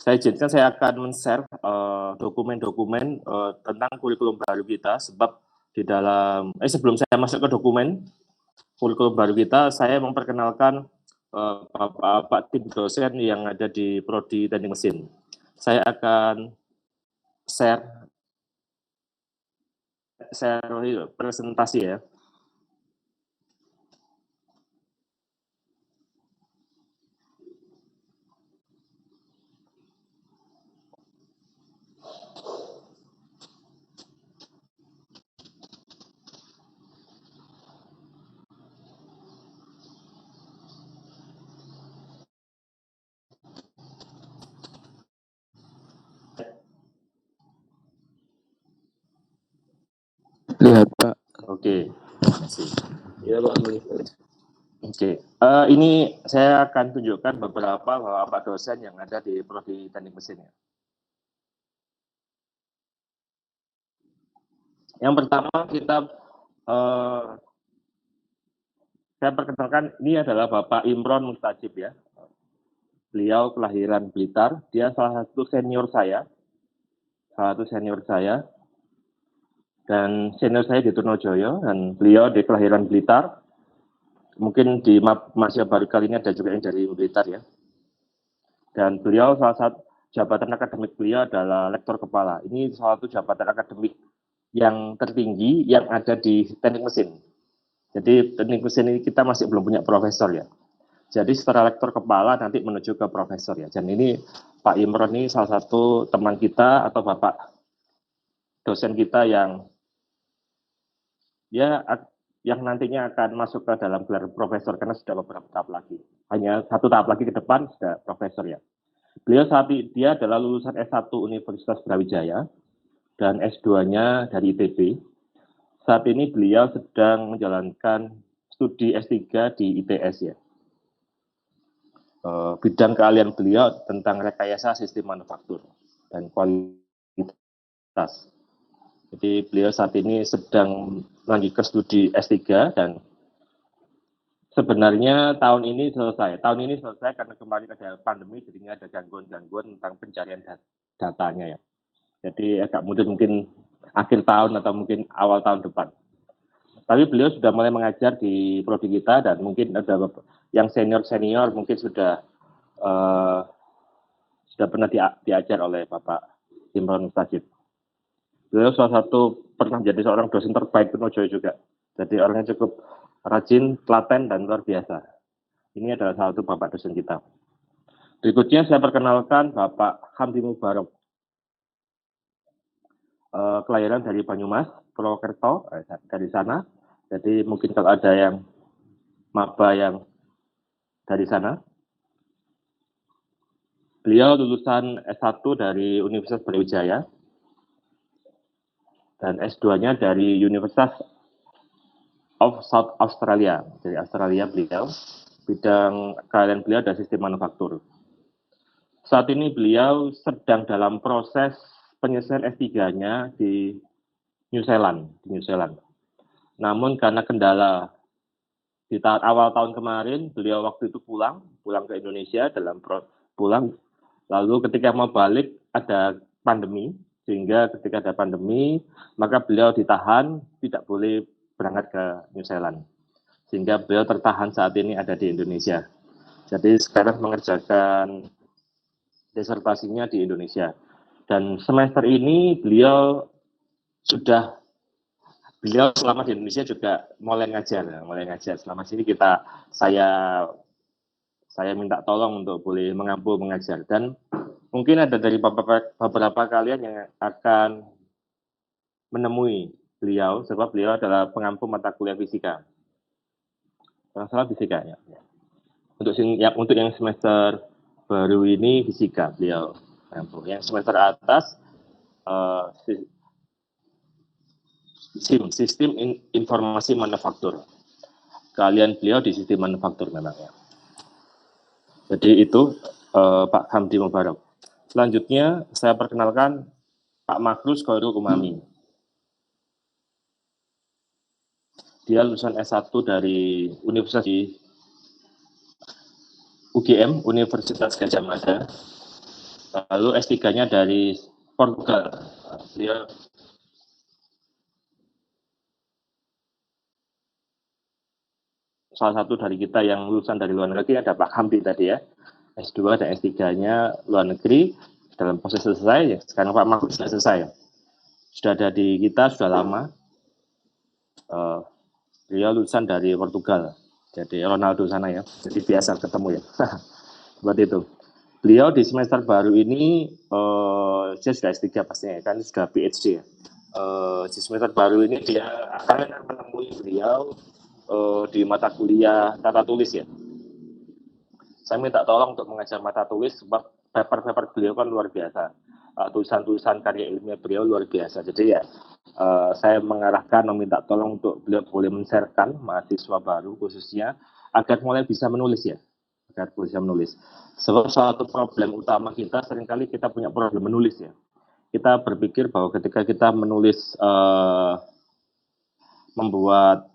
Saya izinkan saya akan men-share dokumen-dokumen tentang kurikulum baru kita, sebab di dalam sebelum saya masuk ke dokumen kurikulum baru kita, saya memperkenalkan Bapak tim dosen yang ada di Prodi Teknik Mesin. Saya akan share presentasi ya. Lihat Pak. Oke. Ya Pak. Oke. Ini saya akan tunjukkan beberapa Bapak dosen yang ada di Prodi Teknik Mesin. Yang pertama saya perkenalkan, ini adalah Bapak Imron Mustajib ya. Beliau kelahiran Blitar, dia salah satu senior saya, dan senior saya di Trunojoyo, dan beliau di kelahiran Blitar. Mungkin di masa baru kali ini ada juga yang dari Blitar ya. Dan beliau salah satu jabatan akademik beliau adalah lektor kepala. Ini salah satu jabatan akademik yang tertinggi yang ada di teknik mesin. Jadi teknik mesin ini kita masih belum punya profesor ya. Jadi setelah lektor kepala nanti menuju ke profesor ya. Dan ini Pak Imron ini salah satu teman kita atau Bapak dosen kita yang nantinya akan masuk ke dalam gelar profesor karena sudah beberapa tahap lagi. Hanya satu tahap lagi ke depan sudah profesor ya. Beliau dia adalah lulusan S1 Universitas Brawijaya dan S2-nya dari ITB. Saat ini beliau sedang menjalankan studi S3 di ITS ya. Bidang keahlian beliau tentang rekayasa sistem manufaktur dan kualitas. Jadi beliau saat ini sedang melanjutkan studi S3 dan sebenarnya tahun ini selesai. Tahun ini selesai karena kemarin ada pandemi, jadinya ada gangguan-gangguan tentang pencarian datanya ya. Jadi agak mungkin akhir tahun atau mungkin awal tahun depan. Tapi beliau sudah mulai mengajar di prodi kita dan mungkin ada yang senior mungkin sudah pernah diajar oleh Bapak Imron Mustajib. Beliau salah satu pernah jadi seorang dosen terbaik Trunojoyo juga. Jadi orangnya cukup rajin, telaten, dan luar biasa. Ini adalah salah satu Bapak dosen kita. Berikutnya saya perkenalkan Bapak Hamdi Mubarok. Kelahiran dari Banyumas, Purwokerto, dari sana. Jadi mungkin kalau ada yang maba yang dari sana. Beliau lulusan S1 dari Universitas Brawijaya dan S2-nya dari Universitas of South Australia. Dari Australia beliau. Bidang keahlian beliau adalah sistem manufaktur. Saat ini beliau sedang dalam proses penyelesaian S3-nya di New Zealand. Namun karena kendala di awal tahun kemarin, beliau waktu itu pulang ke Indonesia lalu ketika mau balik ada pandemi, sehingga ketika ada pandemi, maka beliau ditahan, tidak boleh berangkat ke New Zealand. Sehingga beliau tertahan saat ini ada di Indonesia. Jadi sekarang mengerjakan disertasinya di Indonesia. Dan semester ini beliau selama di Indonesia juga mulai ngajar. Selama sini saya minta tolong untuk boleh mengampu mengajar. Dan mungkin ada dari beberapa kalian yang akan menemui beliau, sebab beliau adalah pengampu mata kuliah fisika. Salah fisika ya. Untuk yang semester baru ini fisika beliau mengampu. Yang semester atas sistem informasi manufaktur. Keahlian beliau di sistem manufaktur memang ya. Jadi itu Pak Hamdi Mubarok. Selanjutnya saya perkenalkan Pak Makrus Khairul Umami. Dia lulusan S1 dari Universitas UGM, Universitas Gadjah Mada. Lalu S3-nya dari Portugal. Dia salah satu dari kita yang lulusan dari luar negeri, ada Pak Hamdi tadi ya. S2 dan S3-nya luar negeri, dalam proses selesai. Ya. Sekarang Pak Mahfud sudah selesai. Sudah ada di kita, sudah lama. Beliau lulusan dari Portugal. Jadi Ronaldo sana ya. Jadi biasa ketemu ya. Seperti itu. Beliau di semester baru ini, dia sudah S3 pastinya, kan sudah PhD ya. Di semester baru ini dia akan menemui beliau di mata kuliah tata tulis ya. Saya minta tolong untuk mengajar mata tulis sebab paper-paper beliau kan luar biasa. Tulisan-tulisan karya ilmiah beliau luar biasa. Jadi ya saya mengarahkan meminta tolong untuk beliau boleh men-sharekan mahasiswa baru khususnya agar mulai bisa menulis ya. Agar bisa menulis. Sebab salah satu problem utama kita seringkali kita punya problem menulis ya. Kita berpikir bahwa ketika kita menulis membuat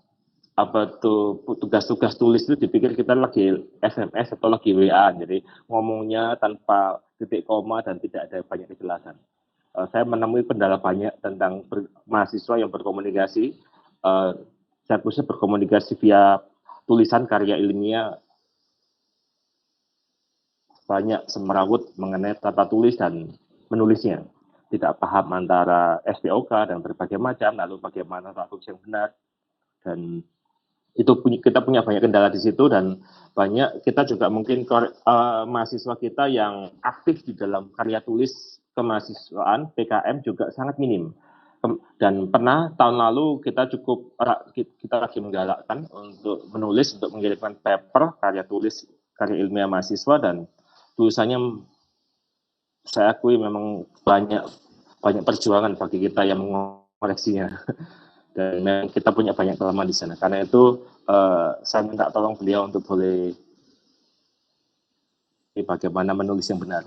tugas-tugas tulis itu dipikir kita lagi SMS atau lagi WA, jadi ngomongnya tanpa titik koma dan tidak ada banyak kejelasan. Saya menemui kendala banyak tentang mahasiswa yang berkomunikasi. Saya khususnya berkomunikasi via tulisan karya ilmiah banyak semerawut mengenai tata tulis dan menulisnya. Tidak paham antara SPOK dan berbagai macam, lalu bagaimana tata tulis yang benar, dan itu kita punya banyak kendala di situ, dan banyak kita juga mungkin mahasiswa kita yang aktif di dalam karya tulis kemahasiswaan PKM juga sangat minim. Dan pernah tahun lalu kita lagi menggalakkan untuk menulis, untuk mengirimkan paper karya tulis karya ilmiah mahasiswa, dan tulisannya saya akui memang banyak perjuangan bagi kita yang mengoreksinya. Dan memang kita punya banyak kelemahan di sana. Karena itu saya minta tolong beliau untuk boleh bagaimana menulis yang benar,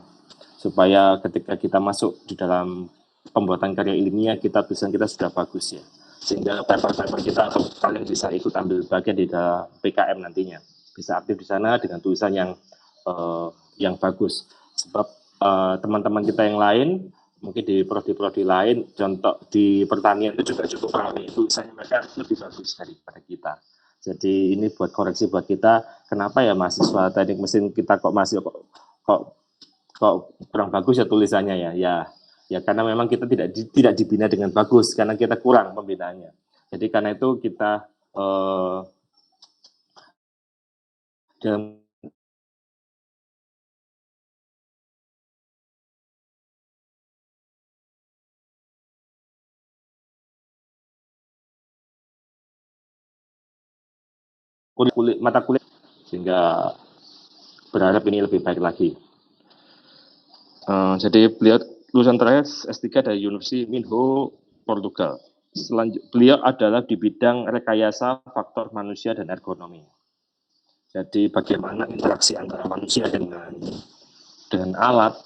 supaya ketika kita masuk di dalam pembuatan karya ilmiah tulisan kita sudah bagus ya, sehingga paper-paper kita atau kalian bisa ikut ambil bagian di dalam PKM nantinya, bisa aktif di sana dengan tulisan yang bagus. Sebab teman-teman kita yang lain mungkin di prodi-prodi lain, contoh di pertanian itu juga cukup ramai, tulisannya mereka lebih bagus daripada kita. Jadi ini buat koreksi buat kita, kenapa ya mahasiswa teknik mesin kita kok masih kok kurang bagus ya tulisannya ya karena memang kita tidak dibina dengan bagus, karena kita kurang pembinaannya. Jadi karena itu kita dalam mata kuliah, sehingga berharap ini lebih baik lagi. Jadi beliau lulusan terakhir S3 dari University Minho, Portugal. Beliau adalah di bidang rekayasa faktor manusia dan ergonomi. Jadi bagaimana interaksi antara manusia dengan alat,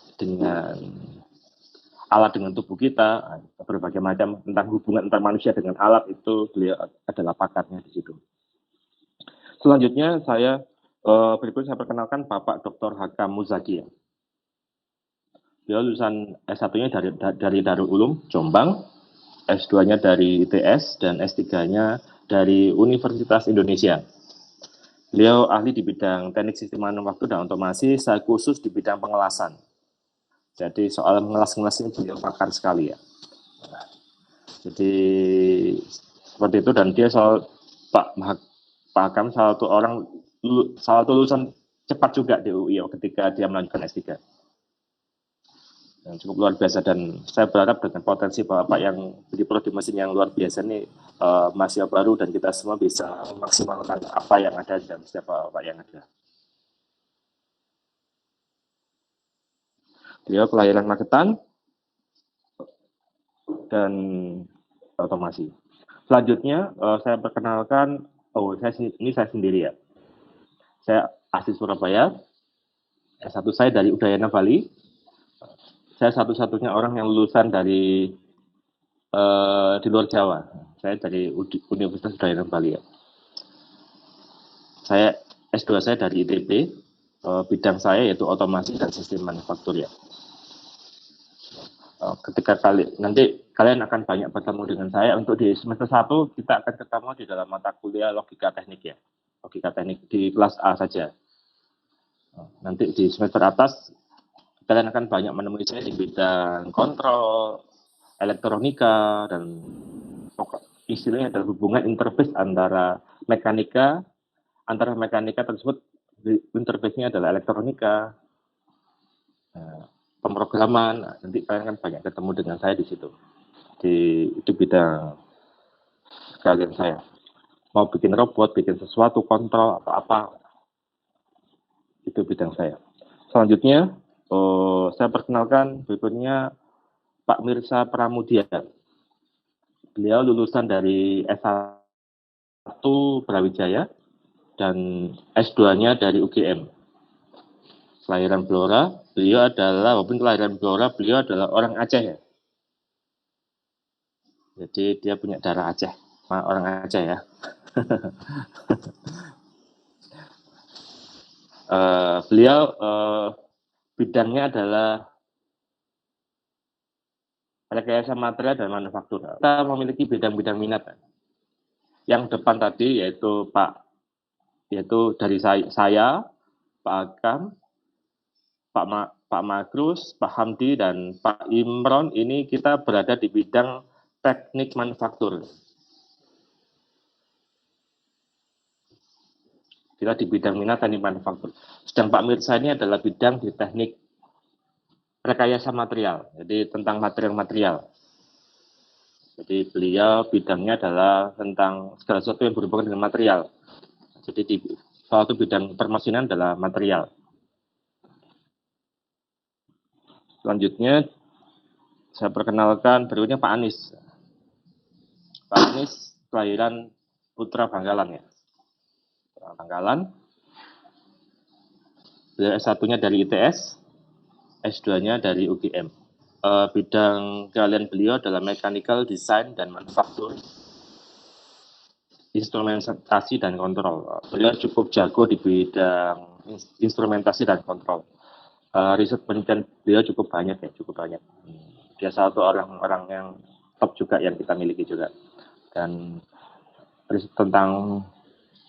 dengan tubuh kita, berbagai macam tentang hubungan antar manusia dengan alat, itu beliau adalah pakarnya di situ. Selanjutnya berikut saya perkenalkan Bapak Dr. Hakam Muzaki. Beliau lulusan S1-nya dari Darul Ulum Jombang, S2-nya dari ITS, dan S3-nya dari Universitas Indonesia. Beliau ahli di bidang teknik sistem manufaktur dan otomasi, saya khusus di bidang pengelasan. Jadi soal mengelas ini beliau pakar sekali ya. Jadi seperti itu, dan dia Pak Hakam salah satu lulusan cepat juga di UI ketika dia melanjutkan S3. Yang cukup luar biasa, dan saya berharap dengan potensi Bapak yang di prodi mesin yang luar biasa ini, mahasiswa baru dan kita semua bisa memaksimalkan apa yang ada dan siapa Bapak yang ada. Beliau kelahiran Magetan dan otomasi. Selanjutnya saya perkenalkan, saya sendiri ya. Saya asli Surabaya, S1 saya dari Udayana Bali. Saya satu-satunya orang yang lulusan di luar Jawa. Saya dari Universitas Udayana Bali ya. Saya S2 saya dari ITB, bidang saya yaitu otomasi dan sistem manufaktur ya. ketika nanti kalian akan banyak bertemu dengan saya. Untuk di semester 1 kita akan ketemu di dalam mata kuliah logika teknik ya. Logika teknik di kelas A saja. Nanti di semester atas kalian akan banyak menemui saya di bidang kontrol, elektronika, dan istilahnya adalah hubungan interface antara mekanika tersebut. Interface-nya adalah elektronika, pemrograman. Nanti kalian akan banyak ketemu dengan saya di situ. Itu bidang kalian saya. Mau bikin robot, bikin sesuatu, kontrol, atau apa, itu bidang saya. Selanjutnya, saya perkenalkan berikutnya Pak Mirsa Pramudia. Beliau lulusan dari S1 Brawijaya dan S2-nya dari UGM. Kelahiran Blora, beliau adalah orang Aceh ya. Jadi dia punya darah Aceh, orang Aceh ya. Beliau bidangnya adalah rekayasa material dan manufaktur. Kita memiliki bidang-bidang minat. Yang depan tadi yaitu dari saya, Pak Akam, Pak Magrus, Pak Hamdi, dan Pak Imron. Ini kita berada di bidang teknik manufaktur. Kita di bidang minat teknik manufaktur. Sedang Pak Mirsa ini adalah bidang di teknik rekayasa material, jadi tentang material-material. Jadi beliau bidangnya adalah tentang segala sesuatu yang berhubungan dengan material. Jadi di salah satu bidang permesinan adalah material. Selanjutnya saya perkenalkan berikutnya Pak Anies. Pak Anies kelahiran Putra Bangkalan ya. Bangkalan. Beliau S1-nya dari ITS, S2-nya dari UGM. Bidang keahlian beliau adalah mechanical design dan manufaktur, instrumentasi dan kontrol. Beliau cukup jago di bidang instrumentasi dan kontrol. Riset penelitian beliau cukup banyak. Dia salah satu orang yang top juga yang kita miliki juga. Dan riset tentang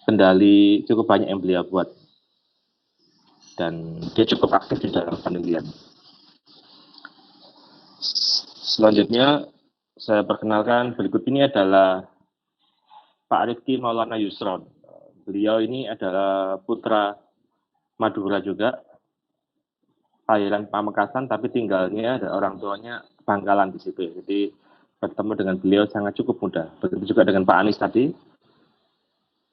kendali cukup banyak yang beliau buat. Dan dia cukup aktif di dalam penelitian. Selanjutnya saya perkenalkan berikut ini adalah Pak Rifki Maulana Yusron. Beliau ini adalah putra Madura juga, kelahiran Pamekasan tapi tinggalnya ada orang tuanya Bangkalan di situ. Jadi bertemu dengan beliau sangat cukup mudah. Begitu juga dengan Pak Anies tadi,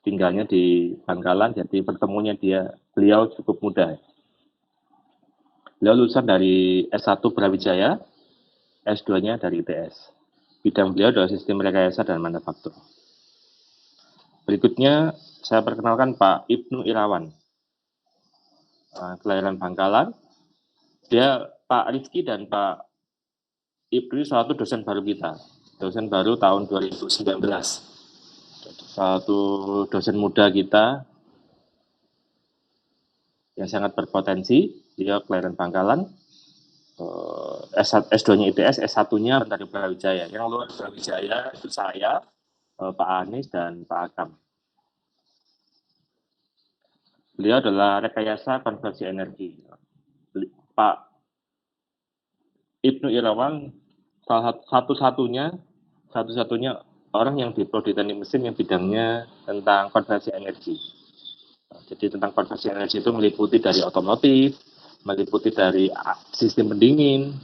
tinggalnya di Bangkalan, jadi pertemunya beliau cukup mudah. Beliau lulusan dari S1 Brawijaya, S2-nya dari ITS. Bidang beliau adalah sistem rekayasa dan manufaktur. Berikutnya saya perkenalkan Pak Ibnu Irawan, kelahiran Bangkalan. Dia Pak Rizky dan Pak Ibnu salah satu dosen baru kita, dosen baru tahun 2019. Salah satu dosen muda kita yang sangat berpotensi. Dia kelahiran Bangkalan, S2-nya ITS, S1-nya dari Brawijaya. Yang luar Brawijaya itu saya, Pak Anies, dan Pak Akam. Beliau adalah rekayasa konversi energi. Pak Ibnu Irawan salah satu-satunya orang yang di prodi teknik mesin yang bidangnya tentang konversi energi. Jadi tentang konversi energi itu meliputi dari otomotif, meliputi dari sistem pendingin,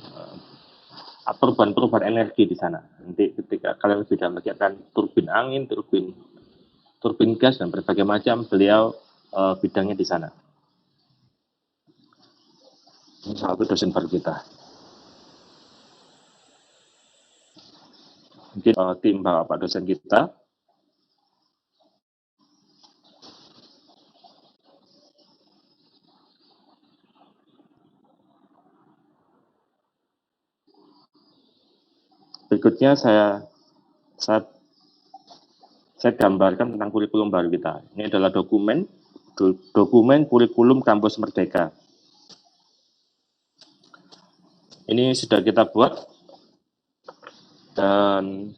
perubahan energi di sana. Nanti ketika kalian sudah memikirkan turbin angin, turbin gas dan berbagai macam, beliau bidangnya di sana. Ini salah satu dosen baru kita. Mungkin tim Bapak dosen kita. Berikutnya saya gambarkan tentang kurikulum baru kita. Ini adalah dokumen kurikulum Kampus Merdeka. Ini sudah kita buat dan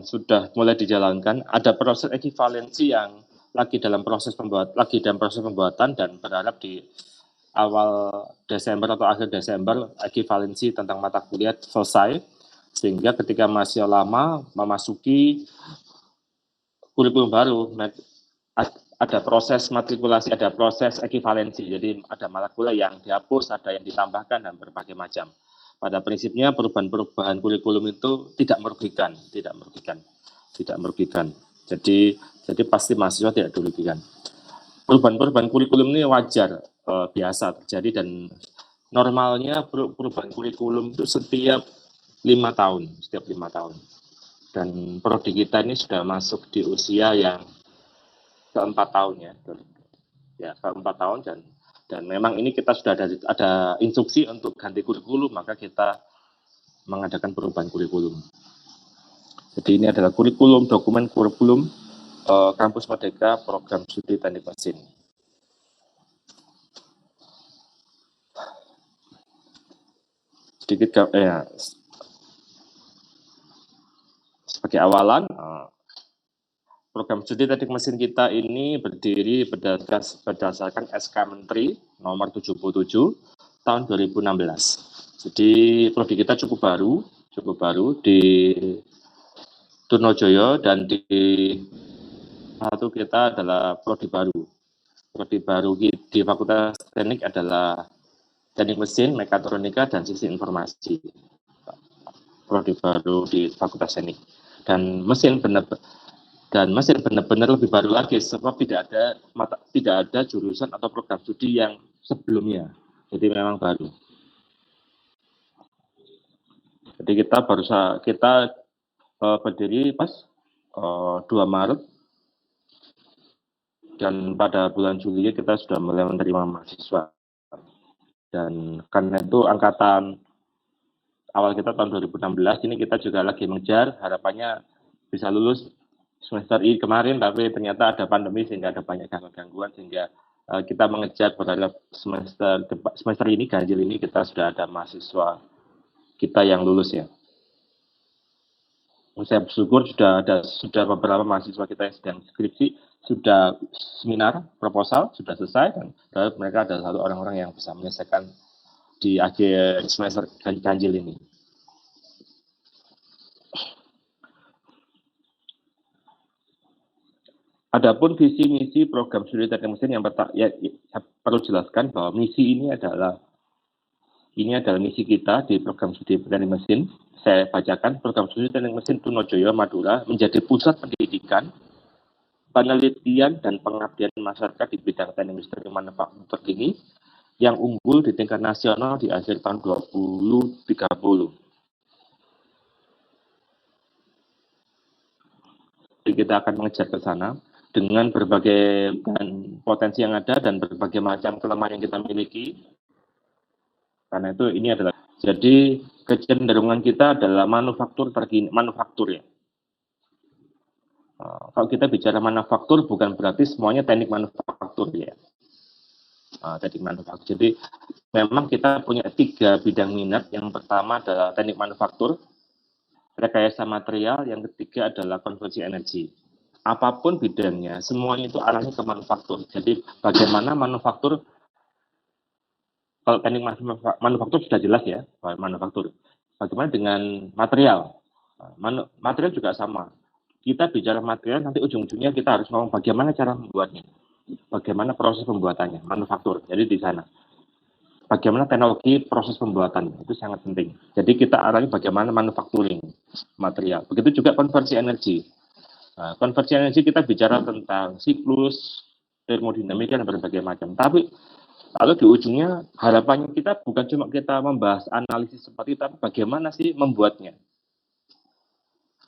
sudah mulai dijalankan. Ada proses ekivalensi yang lagi dalam proses pembuatan dan berharap di awal Desember atau akhir Desember ekivalensi tentang mata kuliah selesai, sehingga ketika mahasiswa lama memasuki kurikulum baru ada proses matrikulasi, ada proses ekivalensi. Jadi ada mata kuliah yang dihapus, ada yang ditambahkan dan berbagai macam. Pada prinsipnya perubahan kurikulum itu tidak merugikan. Jadi pasti mahasiswa tidak dirugikan. Perubahan kurikulum ini wajar, biasa terjadi, dan normalnya perubahan kurikulum itu setiap 5 tahun. Dan prodi kita ini sudah masuk di usia yang ke-4 tahun ya, ke-4 tahun, dan memang ini kita sudah ada instruksi untuk ganti kurikulum, maka kita mengadakan perubahan kurikulum. Jadi ini adalah dokumen kurikulum Kampus Merdeka Program Studi Teknik Mesin. Sedikit sebagai awalan, program studi teknik mesin kita ini berdiri berdasarkan SK Menteri nomor 77 tahun 2016. Jadi prodi kita cukup baru di Trunojoyo, dan di satu kita adalah prodi baru di Fakultas Teknik adalah Teknik Mesin, Mekatronika, dan Sistem Informasi. Prodi baru di Fakultas Teknik. Dan mesin benar-benar lebih baru lagi, sebab tidak ada jurusan atau program studi yang sebelumnya. Jadi memang baru. Jadi kita berdiri pas 2 Maret, dan pada bulan Juli kita sudah mulai menerima mahasiswa. Dan karena itu angkatan awal kita tahun 2016 ini kita juga lagi mengejar, harapannya bisa lulus semester ini kemarin, tapi ternyata ada pandemi sehingga ada banyak gangguan, sehingga kita mengejar berharap semester ini, ganjil ini, kita sudah ada mahasiswa kita yang lulus ya. Saya bersyukur sudah beberapa mahasiswa kita yang sedang skripsi, sudah seminar proposal sudah selesai, dan mereka adalah orang-orang yang bisa menyelesaikan di akhir semester ganjil ini. Adapun visi misi program studi teknik mesin yang perlu jelaskan bahwa misi ini adalah misi kita di program studi teknik mesin. Saya bacakan: program studi teknik mesin Trunojoyo Madura menjadi pusat pendidikan, penelitian, dan pengabdian masyarakat di bidang teknik listrik manufaktur terkini yang unggul di tingkat nasional di akhir tahun 2030. Jadi kita akan mengejar ke sana dengan berbagai potensi yang ada dan berbagai macam kelemahan yang kita miliki. Karena itu ini adalah, jadi kecenderungan kita adalah manufaktur ya. Kalau kita bicara manufaktur bukan berarti semuanya teknik manufaktur ya. Teknik manufaktur. Jadi memang kita punya 3 bidang minat. Yang pertama adalah teknik manufaktur, rekayasa material, yang ketiga adalah konversi energi. Apapun bidangnya, semuanya itu arahnya ke manufaktur. Jadi bagaimana manufaktur, kalau teknik manufaktur sudah jelas ya, manufaktur. Bagaimana dengan material? Material juga sama. Kita bicara material, nanti ujung-ujungnya kita harus ngomong bagaimana cara membuatnya. Bagaimana proses pembuatannya, manufaktur. Jadi di sana. Bagaimana teknologi proses pembuatannya, itu sangat penting. Jadi kita arahnya bagaimana manufacturing material. Begitu juga konversi energi. Konversi energi kita bicara tentang siklus, termodinamika, dan berbagai macam. Tapi lalu di ujungnya harapannya kita bukan cuma kita membahas analisis seperti itu, tapi bagaimana sih membuatnya.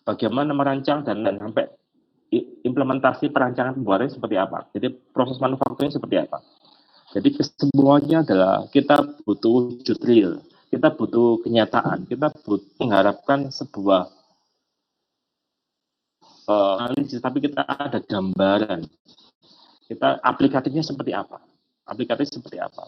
Bagaimana merancang dan sampai implementasi perancangan pembuatannya seperti apa. Jadi proses manufakturnya seperti apa. Jadi kesemuanya adalah kita butuh wujud real, kita butuh kenyataan, kita butuh mengharapkan sebuah analisis, tapi kita ada gambaran. Kita aplikatifnya seperti apa?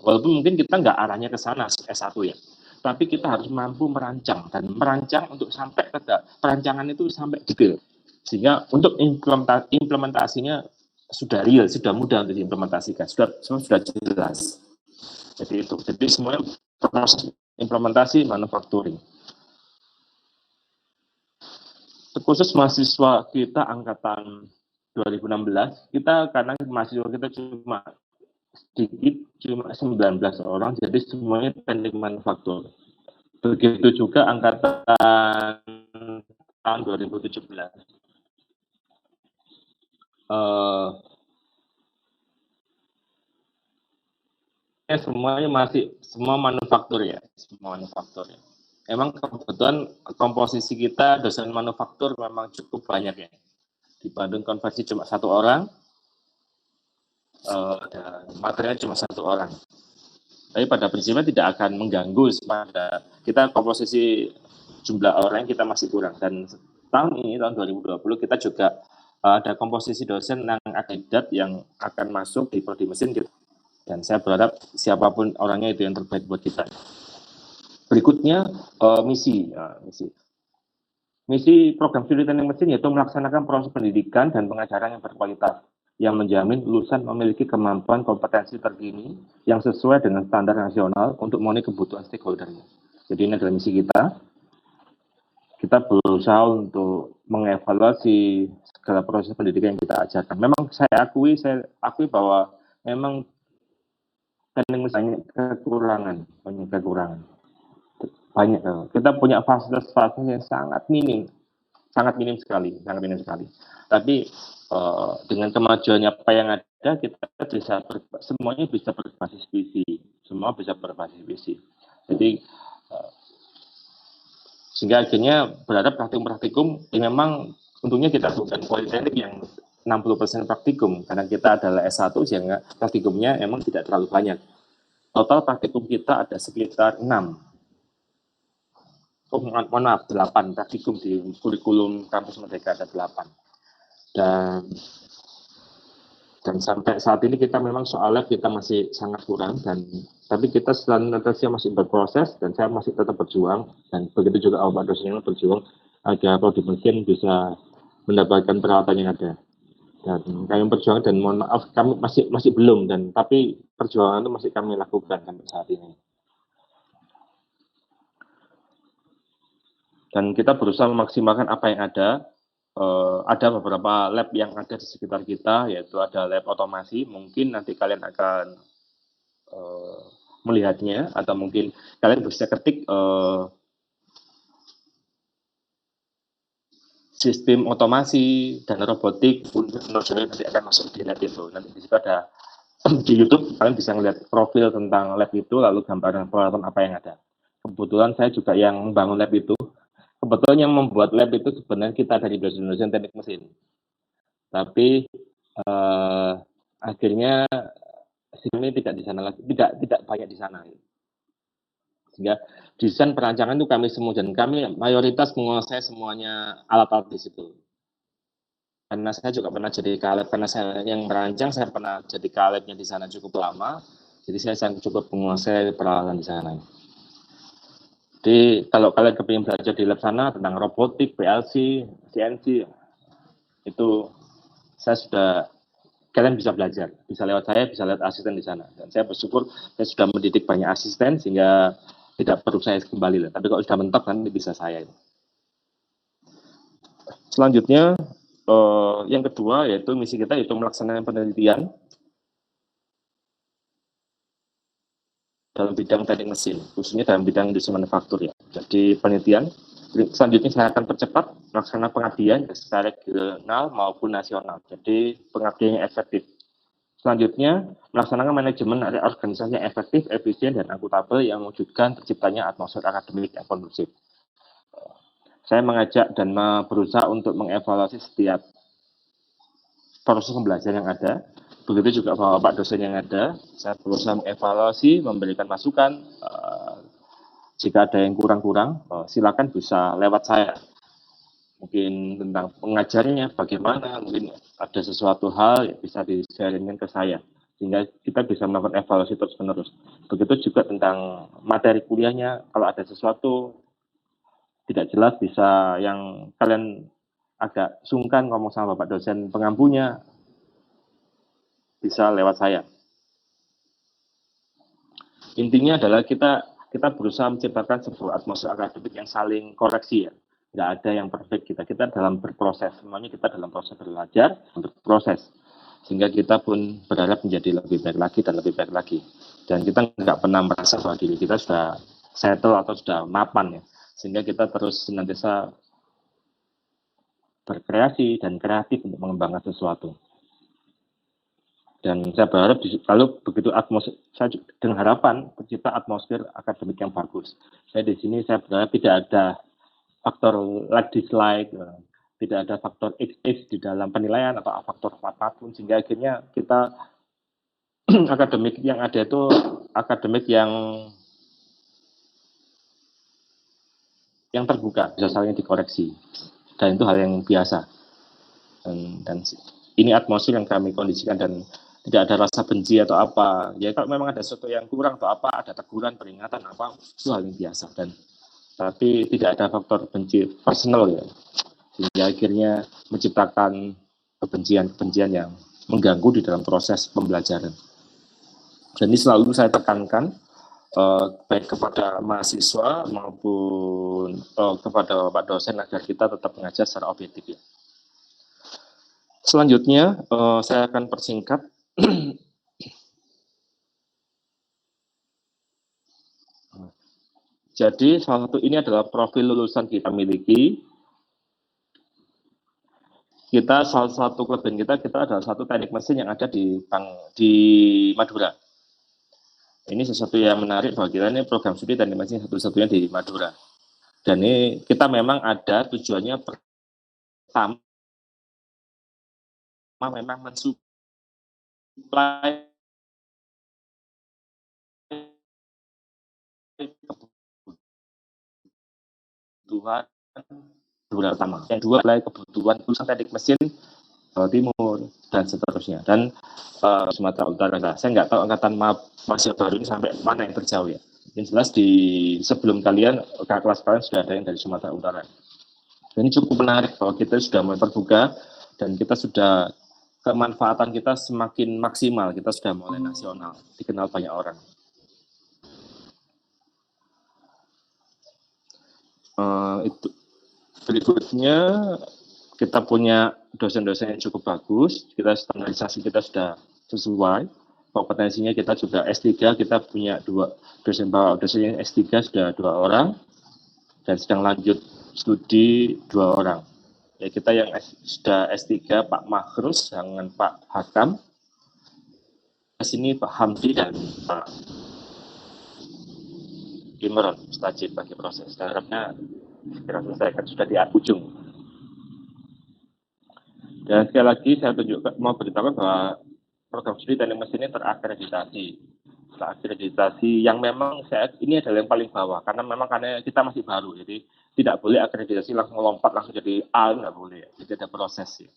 Walaupun mungkin kita nggak arahnya ke sana S1 ya, tapi kita harus mampu merancang, dan merancang untuk sampai ke perancangan itu sampai detail. Sehingga untuk implementasinya sudah real, sudah mudah untuk diimplementasikan, sudah jelas. Jadi itu, jadi semuanya proses implementasi manufacturing. Khusus mahasiswa kita angkatan 2016, kita karena mahasiswa kita cuma sedikit, cuma 19 orang, jadi semuanya teknik manufaktur. Begitu juga angkatan tahun 2017. Semuanya masih semua manufaktur ya, semua manufaktur ya. Emang kebetulan komposisi kita dosen manufaktur memang cukup banyak ya. Di Bandung konversi cuma 1 orang, dan materinya cuma 1 orang. Tapi pada prinsipnya tidak akan mengganggu pada kita komposisi jumlah orang kita masih kurang. Dan tahun ini, tahun 2020, kita juga ada komposisi dosen yang kandidat yang akan masuk di prodi mesin gitu. Dan saya berharap siapapun orangnya itu yang terbaik buat kita. Berikutnya misi program studi teknik mesin yaitu melaksanakan proses pendidikan dan pengajaran yang berkualitas yang menjamin lulusan memiliki kemampuan kompetensi terkini yang sesuai dengan standar nasional untuk memenuhi kebutuhan stakeholder-nya. Jadi ini adalah misi kita. Kita berusaha untuk mengevaluasi segala proses pendidikan yang kita ajarkan. Memang saya akui bahwa memang teknik mesin banyak kekurangan. Banyak. Kita punya fasilitas yang sangat minim sekali. Tapi dengan kemajuannya apa yang ada, kita bisa semuanya bisa berbasis visi. Semua bisa berbasis visi. Jadi sehingga akhirnya berharap praktikum ini memang untungnya kita bukan politeknik yang 60% praktikum, karena kita adalah S1 sehingga praktikumnya memang tidak terlalu banyak. Total praktikum kita ada sekitar 8 praktikum di kurikulum kampus Merdeka ada 8. Dan sampai saat ini kita memang soal lab kita masih sangat kurang, tapi kita senantiasa masih berproses dan saya masih tetap berjuang, dan begitu juga Bapak dosen yang berjuang agar prodi mesin bisa mendapatkan peralatan yang ada. Dan kami berjuang, dan mohon maaf kami masih belum, tapi perjuangan itu masih kami lakukan sampai saat ini. Dan kita berusaha memaksimalkan apa yang ada. Ada beberapa lab yang ada di sekitar kita, yaitu ada lab otomasi. Mungkin nanti kalian akan melihatnya, atau mungkin kalian bisa ketik sistem otomasi dan robotik, nanti akan masuk di lab itu. Nanti di situ ada di YouTube, kalian bisa melihat profil tentang lab itu, lalu gambaran peralatan apa yang ada. Kebetulan saya juga yang membangun lab itu. Kebetulan yang membuat lab itu sebenarnya kita dari dosen teknik mesin. Tapi akhirnya sini tidak di sana lagi, tidak banyak di sana. Sehingga desain perancangan itu kami semua, dan kami mayoritas menguasai semuanya alat-alat di situ. Karena saya juga pernah jadi kaleb, karena saya yang merancang, saya pernah jadi kalebnya di sana cukup lama, jadi saya cukup menguasai peralatan di sana. Jadi kalau kalian kepingin belajar di lab sana tentang robotik, PLC, CNC, itu kalian bisa belajar, bisa lewat saya, bisa lewat asisten di sana. Dan saya bersyukur saya sudah mendidik banyak asisten sehingga tidak perlu saya kembali lah. Tapi kalau sudah mentok nanti bisa saya. Selanjutnya yang kedua yaitu misi kita yaitu melaksanakan penelitian dalam bidang teknik mesin, khususnya dalam bidang industri manufaktur ya. Jadi penelitian. Selanjutnya saya akan percepat melaksanakan pengabdian secara regional maupun nasional. Jadi pengabdiannya efektif. Selanjutnya, melaksanakan manajemen organisasi yang efektif, efisien, dan akuntabel yang mewujudkan terciptanya atmosfer akademik yang kondusif. Saya mengajak dan berusaha untuk mengevaluasi setiap proses pembelajaran yang ada. Begitu juga Bapak dosen yang ada. Saya berusaha mengevaluasi, memberikan masukan. Jika ada yang kurang-kurang, silakan bisa lewat saya. Mungkin tentang pengajarnya bagaimana, mungkin ada sesuatu hal yang bisa di-sharingkan ke saya. sehingga kita bisa melakukan evaluasi terus-menerus. Begitu juga tentang materi kuliahnya, kalau ada sesuatu tidak jelas bisa yang kalian agak sungkan ngomong sama Bapak dosen pengampunya, bisa lewat saya. Intinya adalah kita berusaha menciptakan sebuah atmosfer akademik yang saling koreksi ya. Nggak ada yang perfect kita dalam berproses, semuanya kita dalam proses belajar, berproses. Sehingga kita pun berharap menjadi lebih baik lagi dan lebih baik lagi. Dan kita nggak pernah merasa bahwa diri kita sudah settle atau sudah mapan ya. Sehingga kita terus senantiasa berkreasi dan kreatif untuk mengembangkan sesuatu. Dan saya berharap kalau begitu atmosfer, saya dengan harapan tercipta atmosfer akademik yang bagus. Saya di sini saya berharap tidak ada faktor like dislike, tidak ada faktor XX di dalam penilaian atau faktor apapun, sehingga akhirnya kita akademik yang ada itu akademik yang terbuka, bisa saling dikoreksi, dan itu hal yang biasa. Dan ini atmosfer yang kami kondisikan dan tidak ada rasa benci atau apa. Ya kalau memang ada sesuatu yang kurang atau apa, ada teguran, peringatan apa, itu hal yang biasa. Tapi tidak ada faktor benci personal ya, sehingga akhirnya menciptakan kebencian yang mengganggu di dalam proses pembelajaran. Dan ini selalu saya tekankan baik kepada mahasiswa maupun kepada Pak dosen agar kita tetap mengajar secara objektif ya. Selanjutnya saya akan persingkat. Jadi salah satu ini adalah profil lulusan kita miliki. Kita salah satu kelebihan kita adalah satu teknik mesin yang ada di Madura. Ini sesuatu yang menarik bahwa kita ini program studi teknik mesin satu-satunya di Madura. Dan ini kita memang ada tujuannya pertama memang mensuplai kebutuhan utama. Yang dua adalah kebutuhan lulusan teknik mesin Jawa Timur dan seterusnya. Dan Sumatera Utara. Saya nggak tahu angkatan mahasiswa baru ini sampai mana yang terjauh ya. Yang jelas sebelum kalian kelas kalian sudah ada yang dari Sumatera Utara. Dan ini cukup menarik bahwa kita sudah mulai terbuka dan kita sudah kemanfaatan kita semakin maksimal, kita sudah mulai nasional, dikenal banyak orang. Itu berikutnya kita punya dosen-dosen yang cukup bagus, kita standarisasi kita sudah sesuai, kompetensinya kita juga S3, kita punya 2 dosen dosen S3 sudah 2 orang dan sedang lanjut studi 2 orang. Ya, kita yang sudah S3 Pak Mahrus dengan Pak Hakam. Di sini Pak Hamdi dan Pak Imron Mustajib bagi proses. Harapnya segera selesai, sudah di ujung. Dan sekali lagi saya mau beritahu bahwa program studi teknik mesin ini terakreditasi yang memang ini adalah yang paling bawah karena kita masih baru, jadi tidak boleh akreditasi langsung lompat langsung jadi A, nggak boleh, jadi ada proses ya.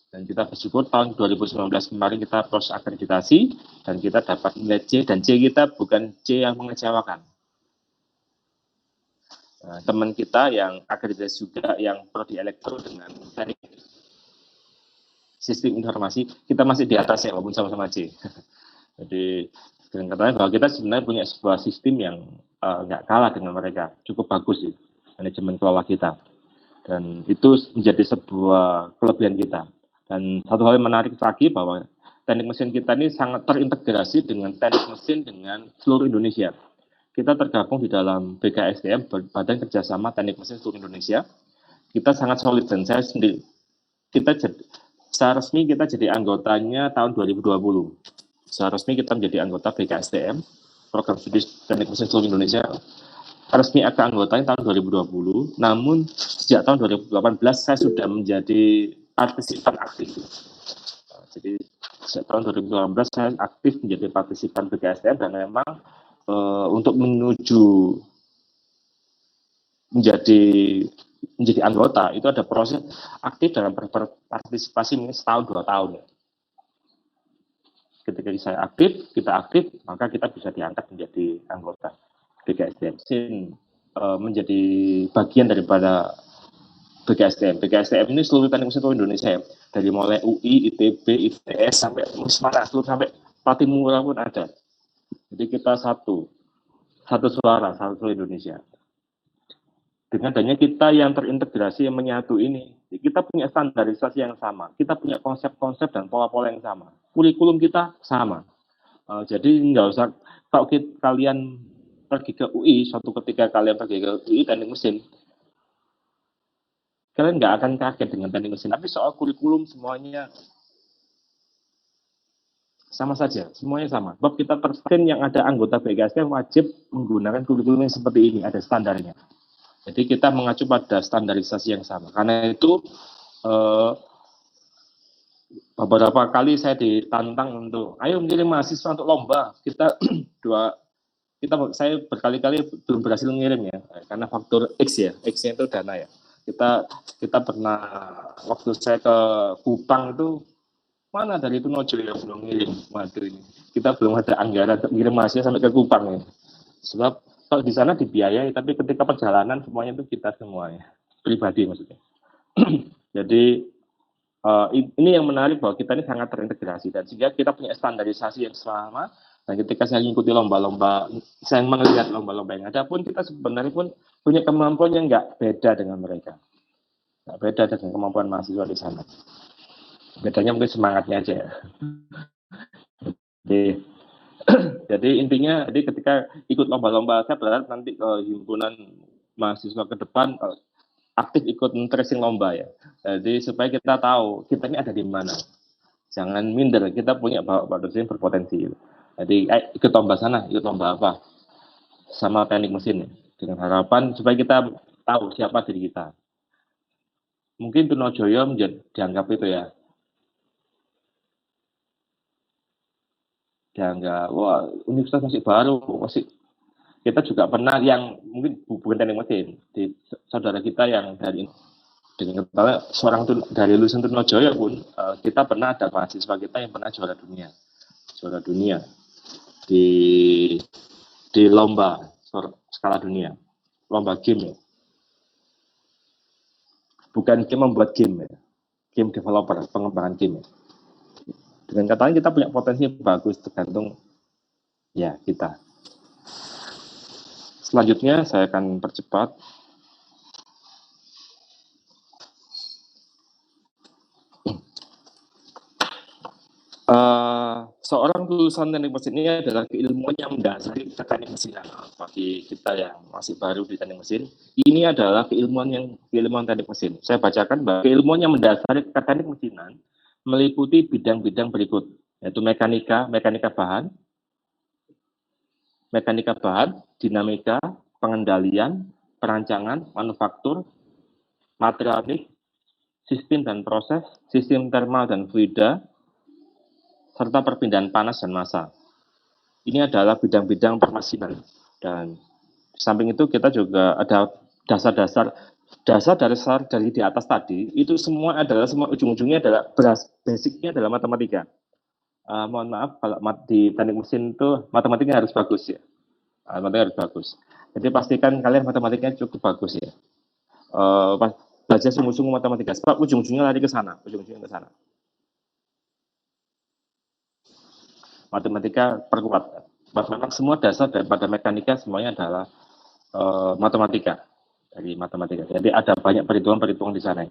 Dan kita bersyukur tahun 2019 kemarin kita proses akreditasi dan kita dapat nilai C, dan C kita bukan C yang mengecewakan. Nah, teman kita yang akreditasi juga yang prodi elektro dengan teknik sistem informasi, kita masih di atas ya walaupun sama-sama C. Jadi dengan katanya bahwa kita sebenarnya punya sebuah sistem yang nggak kalah dengan mereka, cukup bagus sih manajemen kelola kita, dan itu menjadi sebuah kelebihan kita. Dan satu hal yang menarik lagi bahwa teknik mesin kita ini sangat terintegrasi dengan teknik mesin dengan seluruh Indonesia. Kita tergabung di dalam BKSDM, Badan Kerjasama Teknik Mesin Seluruh Indonesia. Kita sangat solid dan saya sendiri secara resmi kita jadi anggotanya tahun 2020. Secara resmi kita menjadi anggota BKSDM, Program Studi Teknik Mesin Seluruh Indonesia. Resmi akan anggotanya tahun 2020, namun sejak tahun 2018 saya sudah menjadi partisipan aktif. Jadi sejak tahun 2018 saya aktif menjadi partisipan BKSDM dan memang untuk menuju menjadi anggota itu ada proses aktif dalam berpartisipasi setahun 2 tahun. Ketika saya aktif, kita aktif, maka kita bisa diangkat menjadi anggota BKSDM. Menjadi bagian daripada BKSDM. BKSDM ini seluruh teknik mesin Indonesia ya. Dari mulai UI, ITB, ITS sampai Musmana, sampai Patimura pun ada. Jadi kita satu suara, satu Indonesia. Dengan adanya kita yang terintegrasi, yang menyatu ini, kita punya standarisasi yang sama, kita punya konsep-konsep dan pola-pola yang sama, kurikulum kita sama. Jadi nggak usah, kalau kalian pergi ke UI, suatu ketika kalian pergi ke UI teknik mesin, kalian nggak akan kaget dengan teknik mesin, tapi soal kurikulum semuanya sama saja, semuanya sama. Sebab kita persen yang ada anggota BKSDM wajib menggunakan kurikulum yang seperti ini, ada standarnya. Jadi kita mengacu pada standarisasi yang sama. Karena itu beberapa kali saya ditantang untuk, ayo mengirim mahasiswa untuk lomba. Saya berkali-kali belum berhasil mengirim ya, karena faktor X ya, X-nya itu dana ya. Kita pernah waktu saya ke Kupang itu, mana dari itu Nojo yang belum ngirim. Waduh ini, kita belum ada anggaran untuk ngirim mahasiswa sampai ke Kupang ya. Sebab kalau di sana dibiayai, tapi ketika perjalanan semuanya itu kita semuanya pribadi maksudnya. Jadi ini yang menarik bahwa kita ini sangat terintegrasi dan sehingga kita punya standarisasi yang sama. Dan ketika saya mengikuti lomba-lomba, saya melihat lomba-lomba yang ada pun kita sebenarnya pun punya kemampuan yang nggak beda dengan mereka, nggak beda dengan kemampuan mahasiswa di sana. Bedanya mungkin semangatnya aja ya. Jadi intinya, ketika ikut lomba-lomba, saya berharap nanti himpunan mahasiswa ke depan aktif ikut tracing lomba ya. Jadi supaya kita tahu kita ini ada di mana. Jangan minder, kita punya bapak dosen berpotensi. Jadi ikut lomba sana, ikut lomba apa sama teknik mesin ya. Dengan harapan supaya kita tahu siapa diri kita. Mungkin Trunojoyo dianggap itu ya. Dianggap, wah universitas masih baru, kita juga pernah yang mungkin bukan teknik mesin, di saudara kita yang dari dengan kepala seorang dari lulusan Trunojoyo pun kita pernah ada mahasiswa kita yang pernah juara dunia di lomba skala dunia, lomba game ya, bukan game membuat game ya, game developer, pengembangan game ya. Dengan katanya kita punya potensi bagus, tergantung ya kita. Selanjutnya saya akan percepat. Seorang lulusan teknik mesin ini adalah keilmuan yang mendasari teknik mesin. Bagi kita yang masih baru di teknik mesin, ini adalah keilmuan teknik mesin. Saya bacakan bahwa keilmuan yang mendasari teknik mesinan meliputi bidang-bidang berikut, yaitu mekanika bahan, dinamika, pengendalian, perancangan, manufaktur, materialis, sistem dan proses, sistem termal dan fluida, serta perpindahan panas dan massa. Ini adalah bidang-bidang permesinan. Dan di samping itu kita juga ada dasar dari di atas tadi, itu semua ujung-ujungnya adalah basicnya adalah matematika. Mohon maaf kalau di teknik mesin itu matematikanya harus bagus ya. Matematika harus bagus. Jadi pastikan kalian matematikanya cukup bagus ya. Belajar sungguh-sungguh matematika, sebab ujung-ujungnya lari ke sana. Matematika perkuat. Memang semua dasar daripada mekanika semuanya adalah matematika. Dari matematika. Jadi ada banyak perhitungan di sana.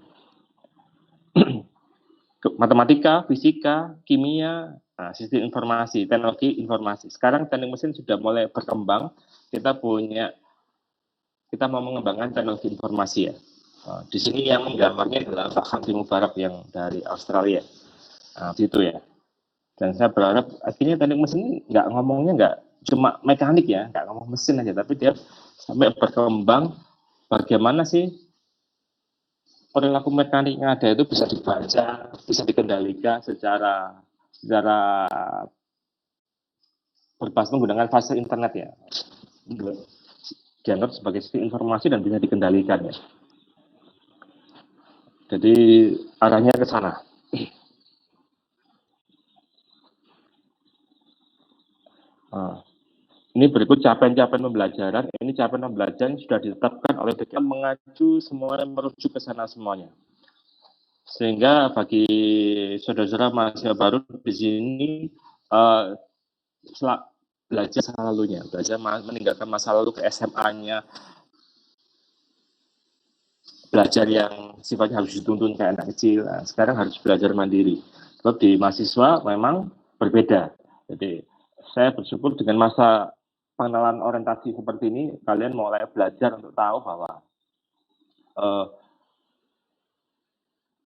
Matematika, fisika, kimia, sistem informasi, teknologi informasi. Sekarang teknik mesin sudah mulai berkembang. Kita mau mengembangkan teknologi informasi ya. Di sini yang menggambarnya adalah Pak Hamdi Mubarak yang dari Australia. Situ ya. Dan saya berharap akhirnya teknik mesin ngomongnya nggak cuma mekanik ya, nggak ngomong mesin aja, tapi dia sampai berkembang bagaimana sih perilaku mekanik yang ada itu bisa dibaca, bisa dikendalikan secara berbasis menggunakan fase internet ya. Dianggap sebagai sistem informasi dan bisa dikendalikan ya. Jadi arahnya ke sana. Nah, ini berikut capaian-capaian pembelajaran. Ini capaian pembelajaran sudah ditetapkan oleh BKM mengacu semuanya merujuk ke sana semuanya. Sehingga bagi saudara-saudara mahasiswa baru di sini belajar masa lalunya, belajar meninggalkan masa lalu ke SMA-nya, belajar yang sifatnya harus dituntun kayak anak kecil. Nah, sekarang harus belajar mandiri. Sebab di mahasiswa memang berbeda. Jadi saya bersyukur dengan masa pengenalan orientasi seperti ini, kalian mulai belajar untuk tahu bahwa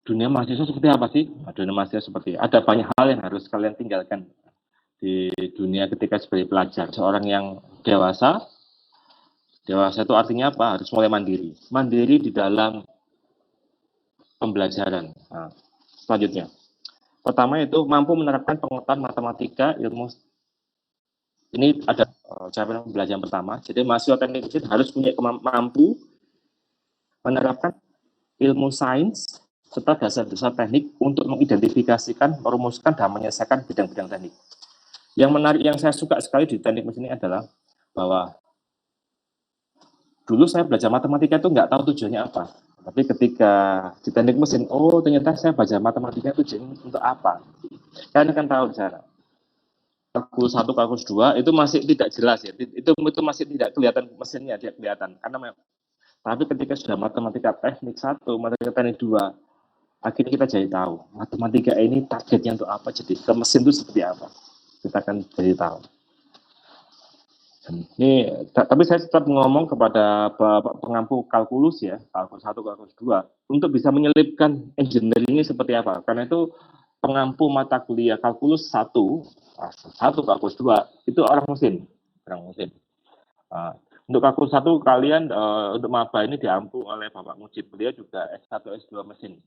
dunia mahasiswa seperti apa sih? Dunia mahasiswa seperti ada banyak hal yang harus kalian tinggalkan di dunia ketika sebagai pelajar. Seorang yang dewasa itu artinya apa? Harus mulai mandiri. Mandiri di dalam pembelajaran. Nah, selanjutnya, pertama itu mampu menerapkan pengetahuan matematika, ilmu. Ini ada capaian pembelajaran pertama. Jadi mahasiswa teknik mesin harus punya mampu menerapkan ilmu sains serta dasar-dasar teknik untuk mengidentifikasikan, merumuskan, dan menyelesaikan bidang-bidang teknik. Yang menarik, yang saya suka sekali di teknik mesin ini adalah bahwa dulu saya belajar matematika itu nggak tahu tujuannya apa. Tapi ketika di teknik mesin, oh ternyata saya belajar matematika tujuannya untuk apa. Kalian kan tahu di sana. Kalkulus 1, kalkulus 2 itu masih tidak jelas ya. Itu masih tidak kelihatan mesinnya, tidak kelihatan. Tapi ketika sudah matematika teknik 1, matematika teknik 2, akhirnya kita jadi tahu matematika ini targetnya untuk apa, jadi ke mesin itu seperti apa. Kita akan jadi tahu. Ini, tapi saya tetap ngomong kepada Bapak pengampu kalkulus ya, kalkulus 1, kalkulus 2, untuk bisa menyelipkan engineering-nya seperti apa. Karena itu pengampu mata kuliah kalkulus 1, kalkulus 2, itu orang mesin. Untuk kalkulus 1 kalian untuk maba ini diampu oleh Bapak Mujib. Beliau juga S1, S2 mesin.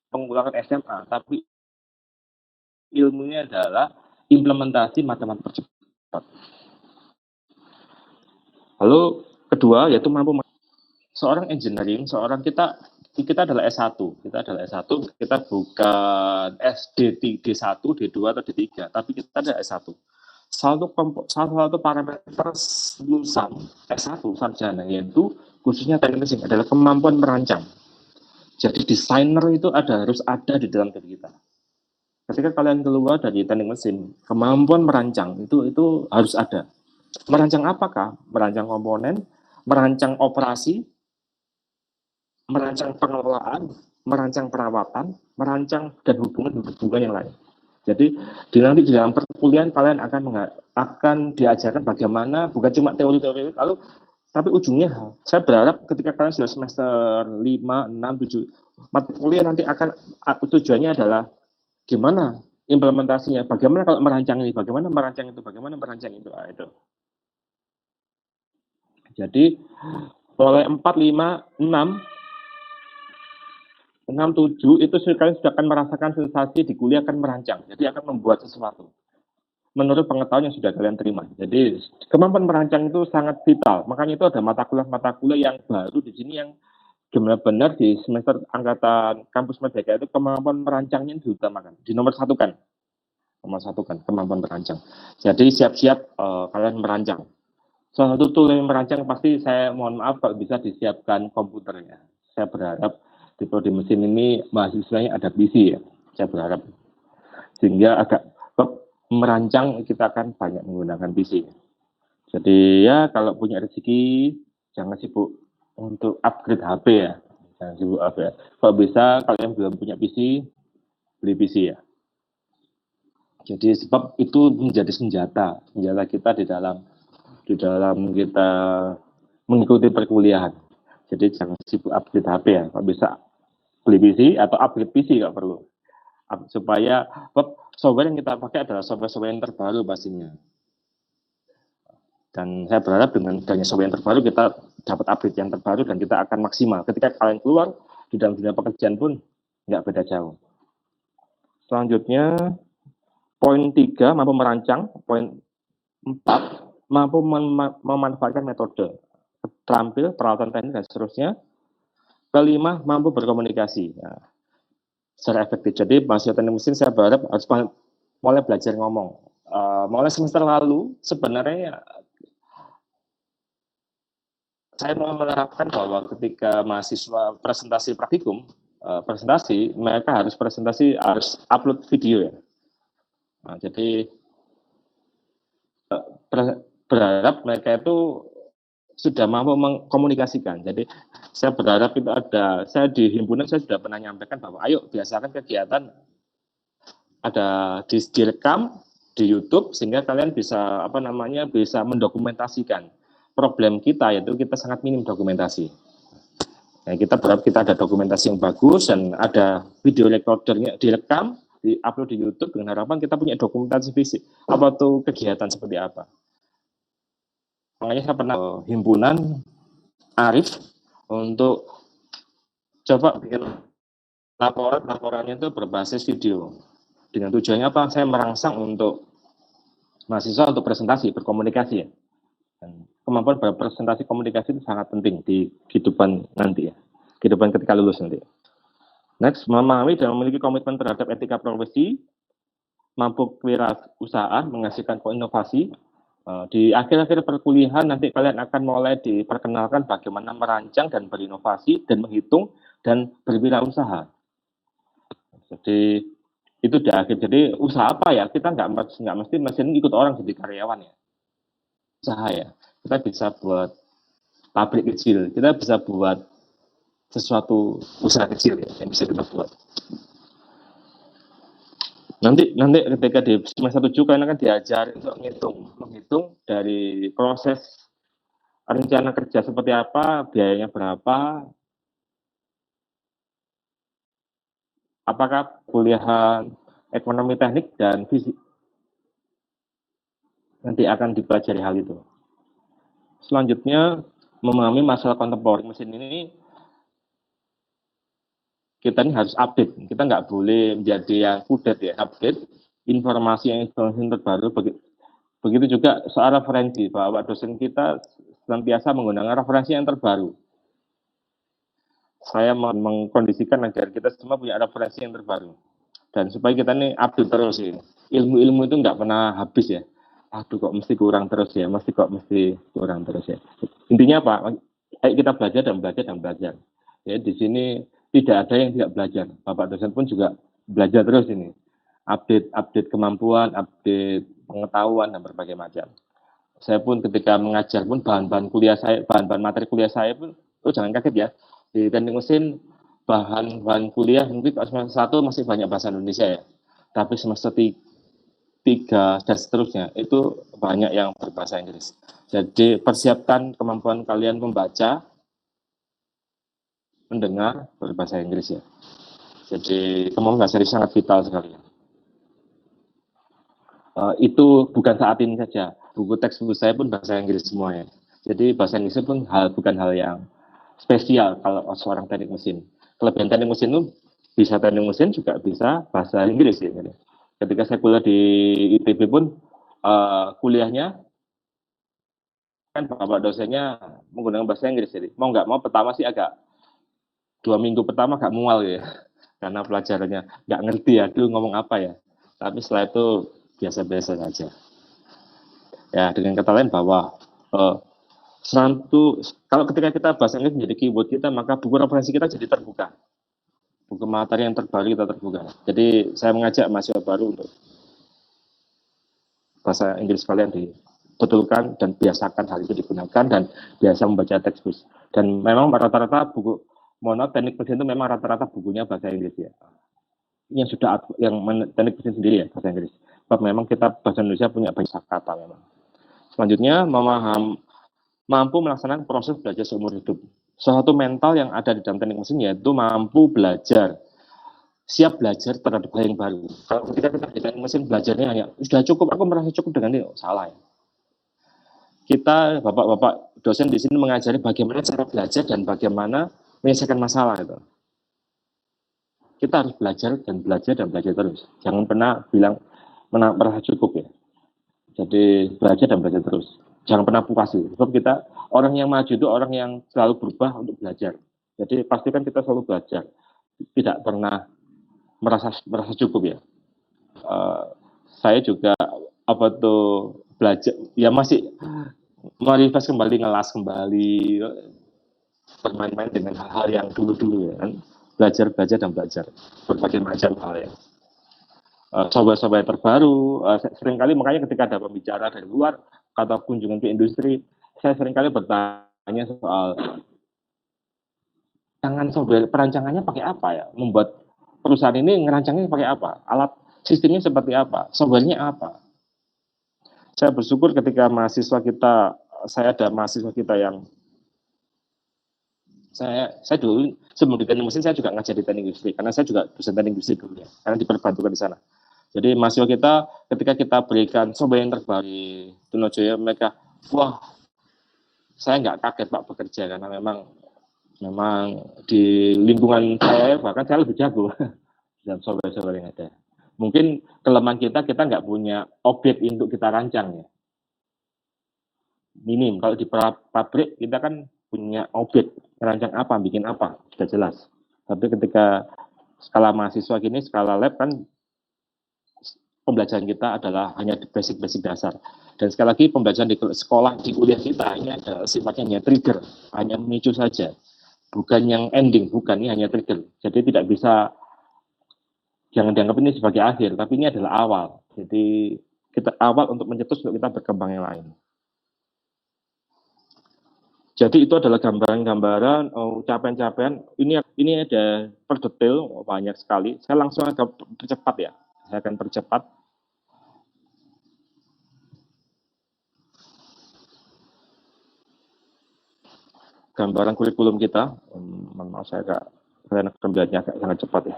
Pengulangan SMA, tapi ilmunya adalah implementasi matematika percepat. Lalu kedua yaitu mampu seorang engineering, kita adalah S1, kita bukan SD D1, D2 atau D3, tapi kita adalah S1. Salah satu parameter lulusan S1 sarjana yaitu khususnya teknik mesin adalah kemampuan merancang. Jadi desainer itu harus ada di dalam diri kita. Ketika kalian keluar dari teknik mesin, kemampuan merancang itu harus ada. Merancang apakah? Merancang komponen, merancang operasi, merancang pengelolaan, merancang perawatan, merancang dan hubungan yang lain. Jadi nanti di dalam perkuliahan kalian akan diajarkan bagaimana bukan cuma teori-teori lalu, tapi ujungnya saya berharap ketika kalian sudah semester 5, 6, 7 mata kuliah nanti akan tujuannya adalah gimana implementasinya, bagaimana kalau merancang ini, bagaimana merancang itu. Itu. Jadi mulai 4, 5, 6, 7 itu kalian sudah akan merasakan sensasi di kuliah akan merancang. Jadi akan membuat sesuatu menurut pengetahuan yang sudah kalian terima. Jadi kemampuan merancang itu sangat vital. Makanya itu ada mata kuliah yang baru di sini yang benar-benar di semester angkatan kampus Merdeka itu kemampuan merancangnya diutamakan, di nomor satu kan kemampuan merancang. Jadi siap-siap kalian merancang. Salah satu tool yang merancang pasti saya mohon maaf kalau bisa disiapkan komputernya. Saya berharap di prodi mesin ini mahasiswanya ada PC ya. Saya berharap sehingga agak merancang kita akan banyak menggunakan PC. Jadi ya kalau punya rezeki jangan sibuk untuk upgrade HP ya. Jangan sibuk upgrade. Kalau bisa kalian belum punya PC, beli PC ya. Jadi sebab itu menjadi senjata kita di dalam kita mengikuti perkuliahan. Jadi jangan sibuk upgrade HP ya. Kalau bisa beli PC atau upgrade PC nggak perlu. Supaya software yang kita pakai adalah software yang terbaru pastinya. Dan saya berharap dengan adanya software yang terbaru kita dapat update yang terbaru dan kita akan maksimal. Ketika kalian keluar di dalam dunia pekerjaan pun nggak beda jauh. Selanjutnya poin 3 mampu merancang, poin 4 mampu memanfaatkan metode, terampil, peralatan teknik dan seterusnya. Kelima mampu berkomunikasi. Nah, secara efektif. Jadi mahasiswa teknik mesin saya berharap harus mulai belajar ngomong. Mulai semester lalu sebenarnya saya mau menerapkan bahwa ketika mahasiswa presentasi praktikum, presentasi mereka harus upload video ya. Nah, jadi berharap mereka itu sudah mampu mengkomunikasikan. Jadi saya berharap itu saya di himpunan saya sudah pernah nyampaikan bahwa ayo biasakan kegiatan ada direkam di YouTube sehingga kalian bisa bisa mendokumentasikan problem kita, yaitu kita sangat minim dokumentasi. Nah, kita berharap kita ada dokumentasi yang bagus dan ada video recordernya direkam, diupload di YouTube dengan harapan kita punya dokumentasi fisik apa tuh kegiatan seperti apa. Makanya saya pernah himpunan Arif untuk coba bikin laporannya itu berbasis video. Dengan tujuannya apa? Saya merangsang untuk mahasiswa untuk presentasi, berkomunikasi ya. Dan kemampuan berpresentasi komunikasi itu sangat penting di kehidupan nanti ya. Kehidupan ketika lulus nanti. Next, memahami dan memiliki komitmen terhadap etika profesi, mampu kewirausahaan, menghasilkan inovasi. Di akhir-akhir perkuliahan nanti kalian akan mulai diperkenalkan bagaimana merancang dan berinovasi dan menghitung dan berwirausaha. Jadi itu di akhir. Jadi usaha apa ya? Kita nggak mesti mesin ikut orang jadi karyawan ya. Usaha ya. Kita bisa buat pabrik kecil. Kita bisa buat sesuatu usaha kecil ya yang bisa kita buat. Nanti ketika di semester 7 kalian akan diajar untuk menghitung dari proses rencana kerja seperti apa, biayanya berapa, apakah kuliahan ekonomi teknik dan fisik. Nanti akan dipelajari hal itu. Selanjutnya, memahami masalah kontemporer mesin ini, kita ini harus update. Kita nggak boleh menjadi yang kudet ya, update informasi yang terbaru. Begitu juga soal referensi, bahwa dosen kita senantiasa menggunakan referensi yang terbaru. Saya mengkondisikan agar kita semua punya referensi yang terbaru. Dan supaya kita ini update terus ya. Ilmu-ilmu itu nggak pernah habis ya. Aduh kok mesti kurang terus ya, mesti kurang terus ya. Intinya apa? Ayo kita belajar dan belajar dan belajar. Ya, di sini tidak ada yang tidak belajar. Bapak dosen pun juga belajar terus ini. Update kemampuan, update pengetahuan dan berbagai macam. Saya pun ketika mengajar pun bahan-bahan materi kuliah saya pun, jangan kaget ya. Di teknik mesin bahan kuliah mungkin semester 1 masih banyak bahasa Indonesia ya. Tapi semester 3 dan seterusnya itu banyak yang berbahasa Inggris. Jadi persiapkan kemampuan kalian membaca, mendengar berbahasa Inggris ya. Jadi kemampuan bahasa Inggris sangat vital sekali. Itu bukan saat ini saja. Buku teks saya pun bahasa Inggris semuanya. Jadi bahasa Inggris pun bukan hal yang spesial kalau seorang teknik mesin. Kelebihan teknik mesin itu bisa teknik mesin juga bisa bahasa Inggris ya. Ketika saya kuliah di ITB pun kuliahnya kan bapak dosennya menggunakan bahasa Inggris. Jadi mau nggak mau pertama sih agak 2 minggu pertama agak mual ya. Karena pelajarannya nggak ngerti ya, dulu ngomong apa ya. Tapi setelah itu biasa-biasa saja. Ya, dengan kata lain bahwa kalau ketika kita bahasa Inggris menjadi keyword kita, maka buku referensi kita jadi terbuka. Buku materi yang terbaru kita terbuka. Jadi saya mengajak mahasiswa baru untuk bahasa Inggris kalian dibetulkan dan biasakan hal itu digunakan dan biasa membaca teks. Dan memang rata-rata buku teknik mesin itu memang rata-rata bukunya bahasa Inggris ya. Yang teknik mesin sendiri ya bahasa Inggris. Sebab memang kita bahasa Indonesia punya banyak kata memang. Selanjutnya, mampu melaksanakan proses belajar seumur hidup. Salah satu mental yang ada di dalam teknik mesin yaitu mampu belajar, siap belajar terhadap hal yang baru. Kalau ketika kita di teknik mesin belajarnya hanya sudah cukup, aku merasa cukup dengan ini, salah ya. Kita bapak-bapak dosen di sini mengajari bagaimana cara belajar dan bagaimana menyelesaikan masalah itu. Kita harus belajar dan belajar terus. Jangan pernah bilang merasa cukup ya. Jadi belajar dan belajar terus. Jangan pernah puas. Sebab kita orang yang maju itu orang yang selalu berubah untuk belajar. Jadi pastikan kita selalu belajar. Tidak pernah merasa cukup ya. Saya juga belajar ya, masih merefresh kembali, ngelas kembali, bermain-main dengan hal-hal yang dulu-dulu ya kan, belajar dan belajar berbagai macam hal ya. Software terbaru, seringkali makanya ketika ada pembicara dari luar atau kunjungan ke industri, saya seringkali bertanya soal perancangannya pakai apa ya, membuat perusahaan ini ngerancangnya pakai apa, alat sistemnya seperti apa, softwarenya apa. Saya bersyukur ketika saya ada mahasiswa kita yang saya dulu sebelum di teknik mesin saya juga ngajar di teknik industri, karena saya juga dosen teknik industri dulu ya, karena diperbantukan di sana. Jadi mahasiswa kita ketika kita berikan software yang terbaru di Tunojoyo, mereka, wah, saya nggak kaget Pak bekerja, karena memang di lingkungan saya bahkan saya lebih jago dalam software yang ada. Mungkin kelemahan kita nggak punya objek untuk kita rancang ya. Minim, kalau di pabrik kita kan punya objek, merancang apa, bikin apa, sudah jelas. Tapi ketika skala mahasiswa gini, skala lab kan pembelajaran kita adalah hanya basic dasar. Dan sekali lagi pembelajaran di sekolah, di kuliah kita ini ada sifatnya hanya trigger, hanya memicu saja. Bukan yang ending, bukan, ini hanya trigger. Jadi tidak bisa, jangan dianggap ini sebagai akhir, tapi ini adalah awal. Jadi kita awal untuk mencetus untuk kita berkembang yang lain. Jadi itu adalah gambaran-gambaran capaian-capaian. Ini ada per detail banyak sekali. Saya langsung agak percepat ya. Saya akan percepat. Gambaran kurikulum kita. Maaf saya akan melihatnya agak sangat cepat ya.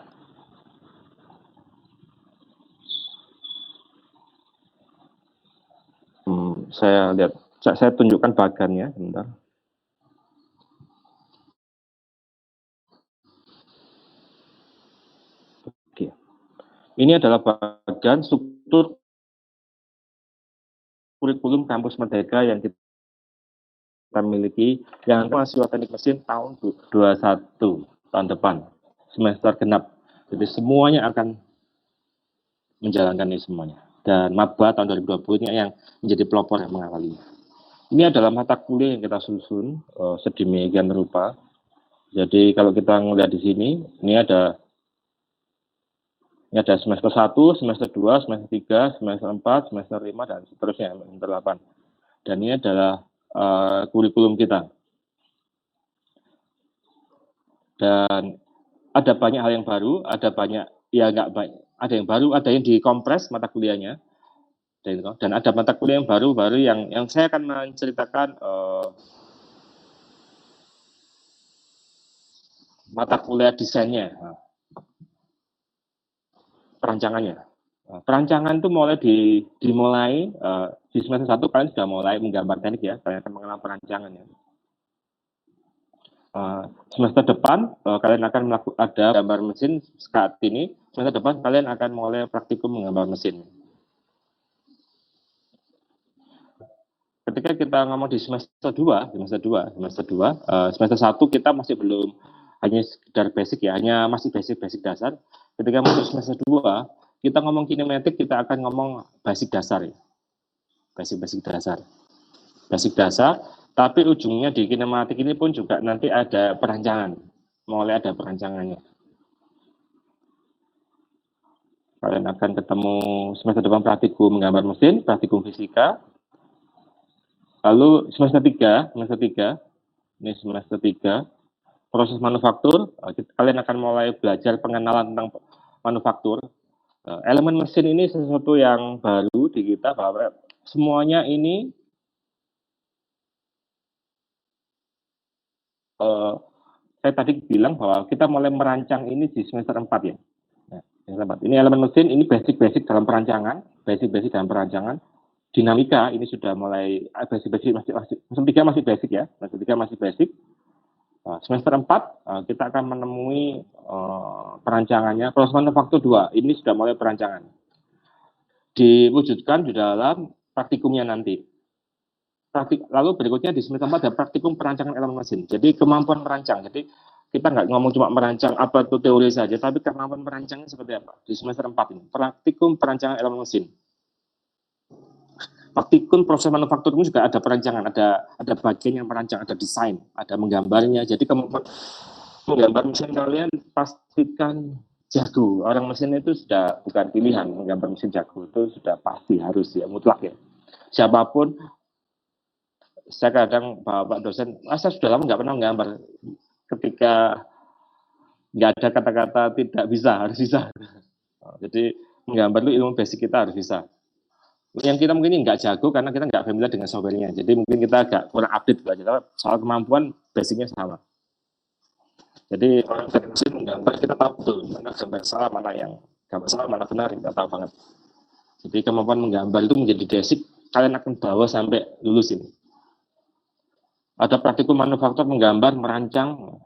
Saya tunjukkan bagannya, bentar. Oke. Ini adalah bagan struktur kurikulum kampus Merdeka yang kita miliki, yang mahasiswa teknik mesin tahun 21 tahun depan, semester genap. Jadi semuanya akan menjalankan ini semuanya. Dan maba tahun 2020 ini yang menjadi pelopor yang mengawali. Ini adalah mata kuliah yang kita susun sedemikian rupa. Jadi kalau kita melihat di sini, ini ada semester 1, semester 2, semester 3, semester 4, semester 5, dan seterusnya, semester 8. Dan ini adalah kurikulum kita. Dan ada banyak hal yang baru, ada banyak, ya nggak banyak, ada yang baru, ada yang dikompres mata kuliahnya. Dan ada mata kuliah yang baru yang saya akan menceritakan mata kuliah desainnya, perancangannya. Perancangan itu dimulai di semester 1 kalian sudah mulai menggambar teknik ya, kalian akan mengenal perancangannya. Semester depan kalian akan ada gambar mesin saat ini, semester depan kalian akan mulai praktikum menggambar mesin. Ketika kita ngomong di semester 2, semester 1 kita masih belum, hanya sekedar basic ya, hanya masih basic dasar. Ketika masuk semester 2, kita ngomong kinematik, kita akan ngomong basic dasar ya. Basic dasar, tapi ujungnya di kinematik ini pun juga nanti ada perancangan. Mulai ada perancangannya. Kalian akan ketemu semester depan praktikum menggambar mesin, praktikum fisika. Lalu semester 3, ini semester 3, proses manufaktur, kalian akan mulai belajar pengenalan tentang manufaktur. Elemen mesin ini sesuatu yang baru di kita, bahwa semuanya ini saya tadi bilang bahwa kita mulai merancang ini di semester 4 ya. Nah, ini elemen mesin, ini basic dalam perancangan, dinamika ini sudah mulai basic semester 3 masih basic ya, semester 4 kita akan menemui perancangannya. Proses manufaktur 2 ini sudah mulai perancangan, diwujudkan di dalam praktikumnya nanti. Lalu berikutnya di semester 4 ada praktikum perancangan elemen mesin. Jadi kemampuan merancang. Jadi kita nggak ngomong cuma merancang apa itu teori saja, tapi kemampuan merancangnya seperti apa. Di semester 4 ini, praktikum perancangan elemen mesin. Praktikum proses manufaktur ini juga ada perancangan, ada bagian yang merancang, ada desain, ada menggambarnya. Jadi kemampuan menggambar mesin kalian pastikan jago. Orang mesin itu sudah bukan pilihan, menggambar mesin jago itu sudah pasti harus ya, mutlak ya. Siapapun, saya kadang Bapak dosen, saya sudah lama nggak pernah menggambar. Ketika nggak ada kata-kata tidak bisa, harus bisa. Jadi menggambar itu ilmu basic kita harus bisa. Yang kita mungkin nggak jago karena kita nggak familiar dengan software-nya. Jadi mungkin kita agak kurang update aja. Soal kemampuan basicnya sama. Jadi orang teknik mesin menggambar kita tahu betul mana gambar salah, mana yang gambar salah, mana benar, kita tahu banget. Jadi kemampuan menggambar itu menjadi basic kalian akan bawa sampai lulus ini. Ada praktikum manufaktur menggambar, merancang,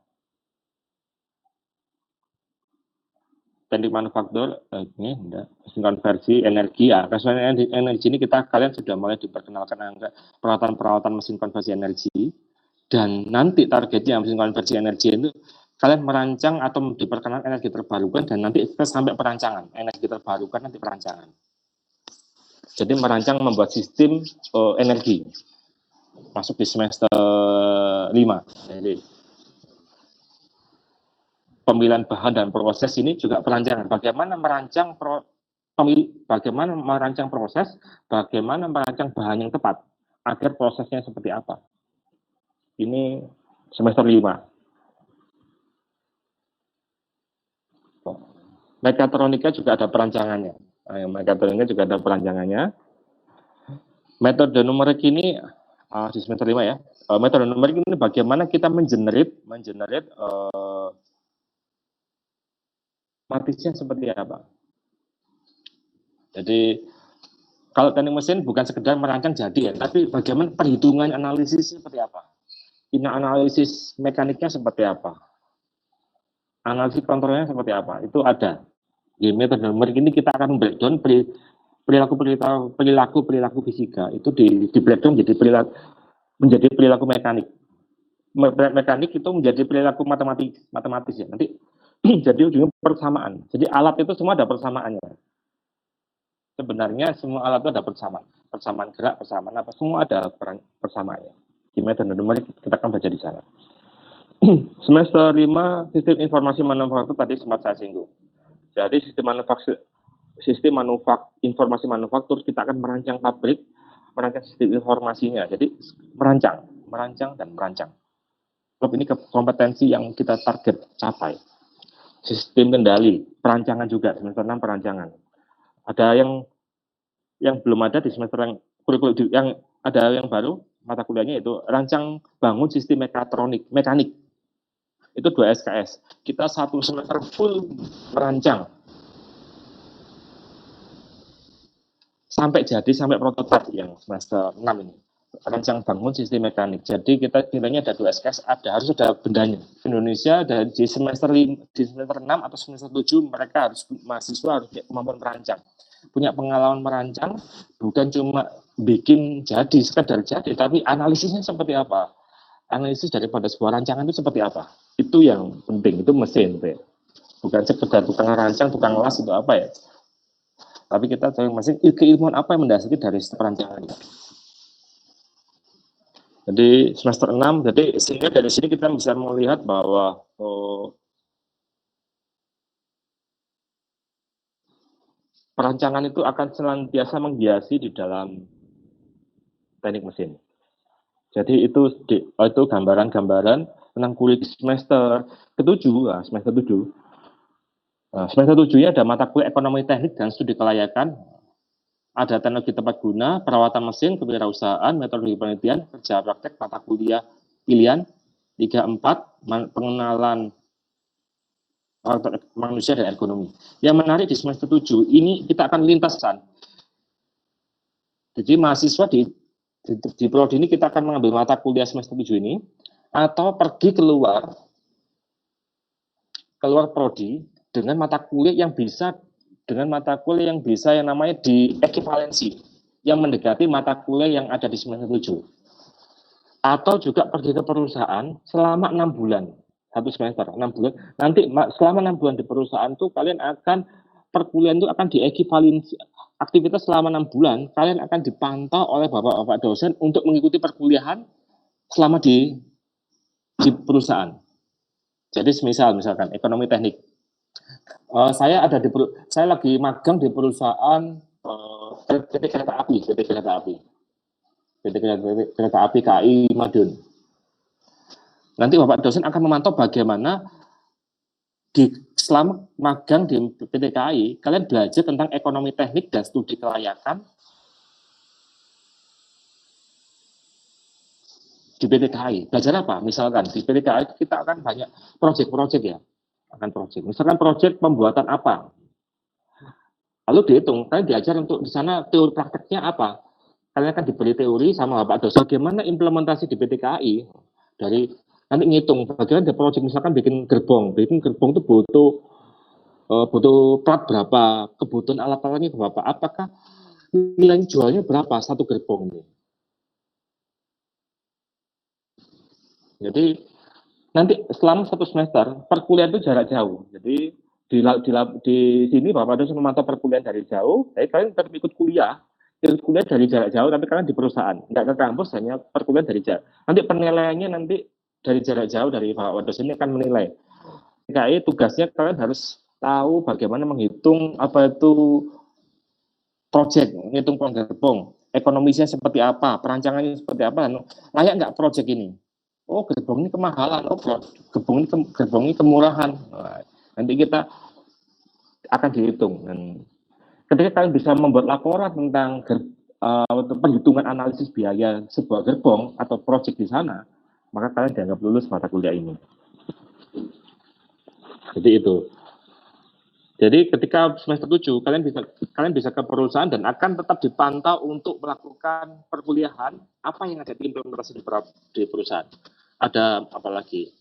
teknik manufaktur, ini enggak, mesin konversi energi. Kasualnya energi ini kalian sudah mulai diperkenalkan peralatan-peralatan mesin konversi energi. Dan nanti targetnya mesin konversi energi itu kalian merancang atau diperkenalkan energi terbarukan dan nanti kita sampai perancangan energi terbarukan nanti perancangan. Jadi merancang membuat sistem energi masuk di semester 5. Jadi pemilihan bahan dan proses ini juga perancangan. Bagaimana merancang bagaimana merancang proses, bagaimana merancang bahan yang tepat agar prosesnya seperti apa. Ini semester 5. Mekatronika juga ada perancangannya. Mekatronika juga ada perancangannya. Metode numerik ini di semester 5 ya. Metode numerik ini bagaimana kita mengenerate matrisnya seperti apa. Jadi kalau teknik mesin bukan sekedar merancang jadi ya, tapi bagaimana perhitungan analisis seperti apa. Analisis mekaniknya seperti apa. Analisis kontrolnya seperti apa. Itu ada. Di metode numerik ini kita akan breakdown perilaku fisika itu di breakdown menjadi perilaku mekanik. Mekanik itu menjadi perilaku matematis ya. Nanti jadi ujungnya persamaan. Jadi alat itu semua ada persamaannya. Sebenarnya semua alat itu ada persamaan gerak, persamaan apa, semua ada persamaannya. Di metode numerik kita akan baca di sana. Semester 5 sistem informasi manufaktur tadi sempat saya singgung. Jadi sistem informasi manufaktur kita akan merancang pabrik, merancang sistem informasinya. Jadi merancang dan merancang. Ini kompetensi yang kita target capai. Sistem kendali, perancangan juga semester 6 perancangan. Ada yang belum ada di semester yang ada yang baru mata kuliahnya itu rancang bangun sistem mekanik. Itu 2 SKS. Kita 1 semester full merancang. Sampai prototipe yang semester 6 ini. Rancang bangun sistem mekanik. Jadi kita nilainya ada 2 SKS, harus ada bendanya. Indonesia ada di semester 6 atau semester 7 mahasiswa harus punya kemampuan merancang. Punya pengalaman merancang, bukan cuma bikin jadi, sekedar jadi, tapi analisisnya seperti apa. Analisis daripada sebuah rancangan itu seperti apa. Itu yang penting, itu mesin. Gitu ya. Bukan sekedar tukang rancang, tukang las itu apa ya. Tapi kita tahu mesin, keilmuan apa yang mendasari dari perancangan. Jadi semester 6, jadi sehingga dari sini kita bisa melihat bahwa perancangan itu akan senantiasa menghiasi di dalam teknik mesin. Jadi itu gambaran-gambaran tentang kuliah semester ke-7, semester 7. Semester 7 ada mata kuliah ekonomi teknik dan studi kelayakan. Ada teknologi tempat guna, perawatan mesin, kewirausahaan, metodologi penelitian, kerja praktek, mata kuliah pilihan, 3-4, pengenalan manusia dan ekonomi. Yang menarik di semester 7, ini kita akan lintaskan. Jadi mahasiswa di prodi ini kita akan mengambil mata kuliah semester 7 ini, atau pergi keluar prodi dengan mata kuliah yang yang namanya di ekivalensi, yang mendekati mata kuliah yang ada di semester 7. Atau juga pergi ke perusahaan selama 6 bulan. satu semester 6 bulan. Nanti selama 6 bulan di perusahaan tuh kalian akan perkuliahan itu akan diekivalensi aktivitas selama 6 bulan, kalian akan dipantau oleh bapak-bapak dosen untuk mengikuti perkuliahan selama di perusahaan. Jadi misalkan ekonomi teknik. Saya lagi magang di perusahaan PT Kereta Api KAI Madiun. Nanti bapak dosen akan memantau bagaimana selama magang di PT KAI, kalian belajar tentang ekonomi teknik dan studi kelayakan di PT KAI. Belajar apa? Misalkan di PT KAI kita akan banyak proyek-proyek ya. Misalkan proyek pembuatan apa. Lalu dihitung, kalian diajar untuk di sana teori prakteknya apa. Kalian akan diberi teori sama bapak dosen bagaimana implementasi di PT KAI. Dari nanti ngitung bagaimana ada proyek misalkan bikin gerbong itu butuh plat berapa, kebutuhan alat-alatnya berapa, apakah nilai jualnya berapa satu gerbong ini. Jadi nanti selama 1 semester perkuliahan itu jarak jauh. Jadi di sini bapak dosen memantau perkuliahan dari jauh. Jadi kalian tetap ikut kuliah dari jarak jauh, tapi kalian di perusahaan, nggak ke kampus, hanya perkuliahan dari jauh. Nanti penilaiannya nanti dari jarak jauh dari bapak dosen ini akan menilai. KAI tugasnya kalian harus tahu bagaimana menghitung apa itu proyek, menghitung gerbong, ekonomisnya seperti apa, perancangannya seperti apa, layak nggak proyek ini. Oh, gerbong ini kemahalan, oh gerbong ini kemurahan. Nah, nanti kita akan dihitung. Dan ketika kalian bisa membuat laporan tentang perhitungan analisis biaya sebuah gerbong atau proyek di sana, maka kalian dianggap lulus mata kuliah ini. Jadi itu. Jadi ketika semester 7 kalian bisa ke perusahaan dan akan tetap dipantau untuk melakukan perkuliahan apa yang ada di implementasi di perusahaan. Ada apa lagi?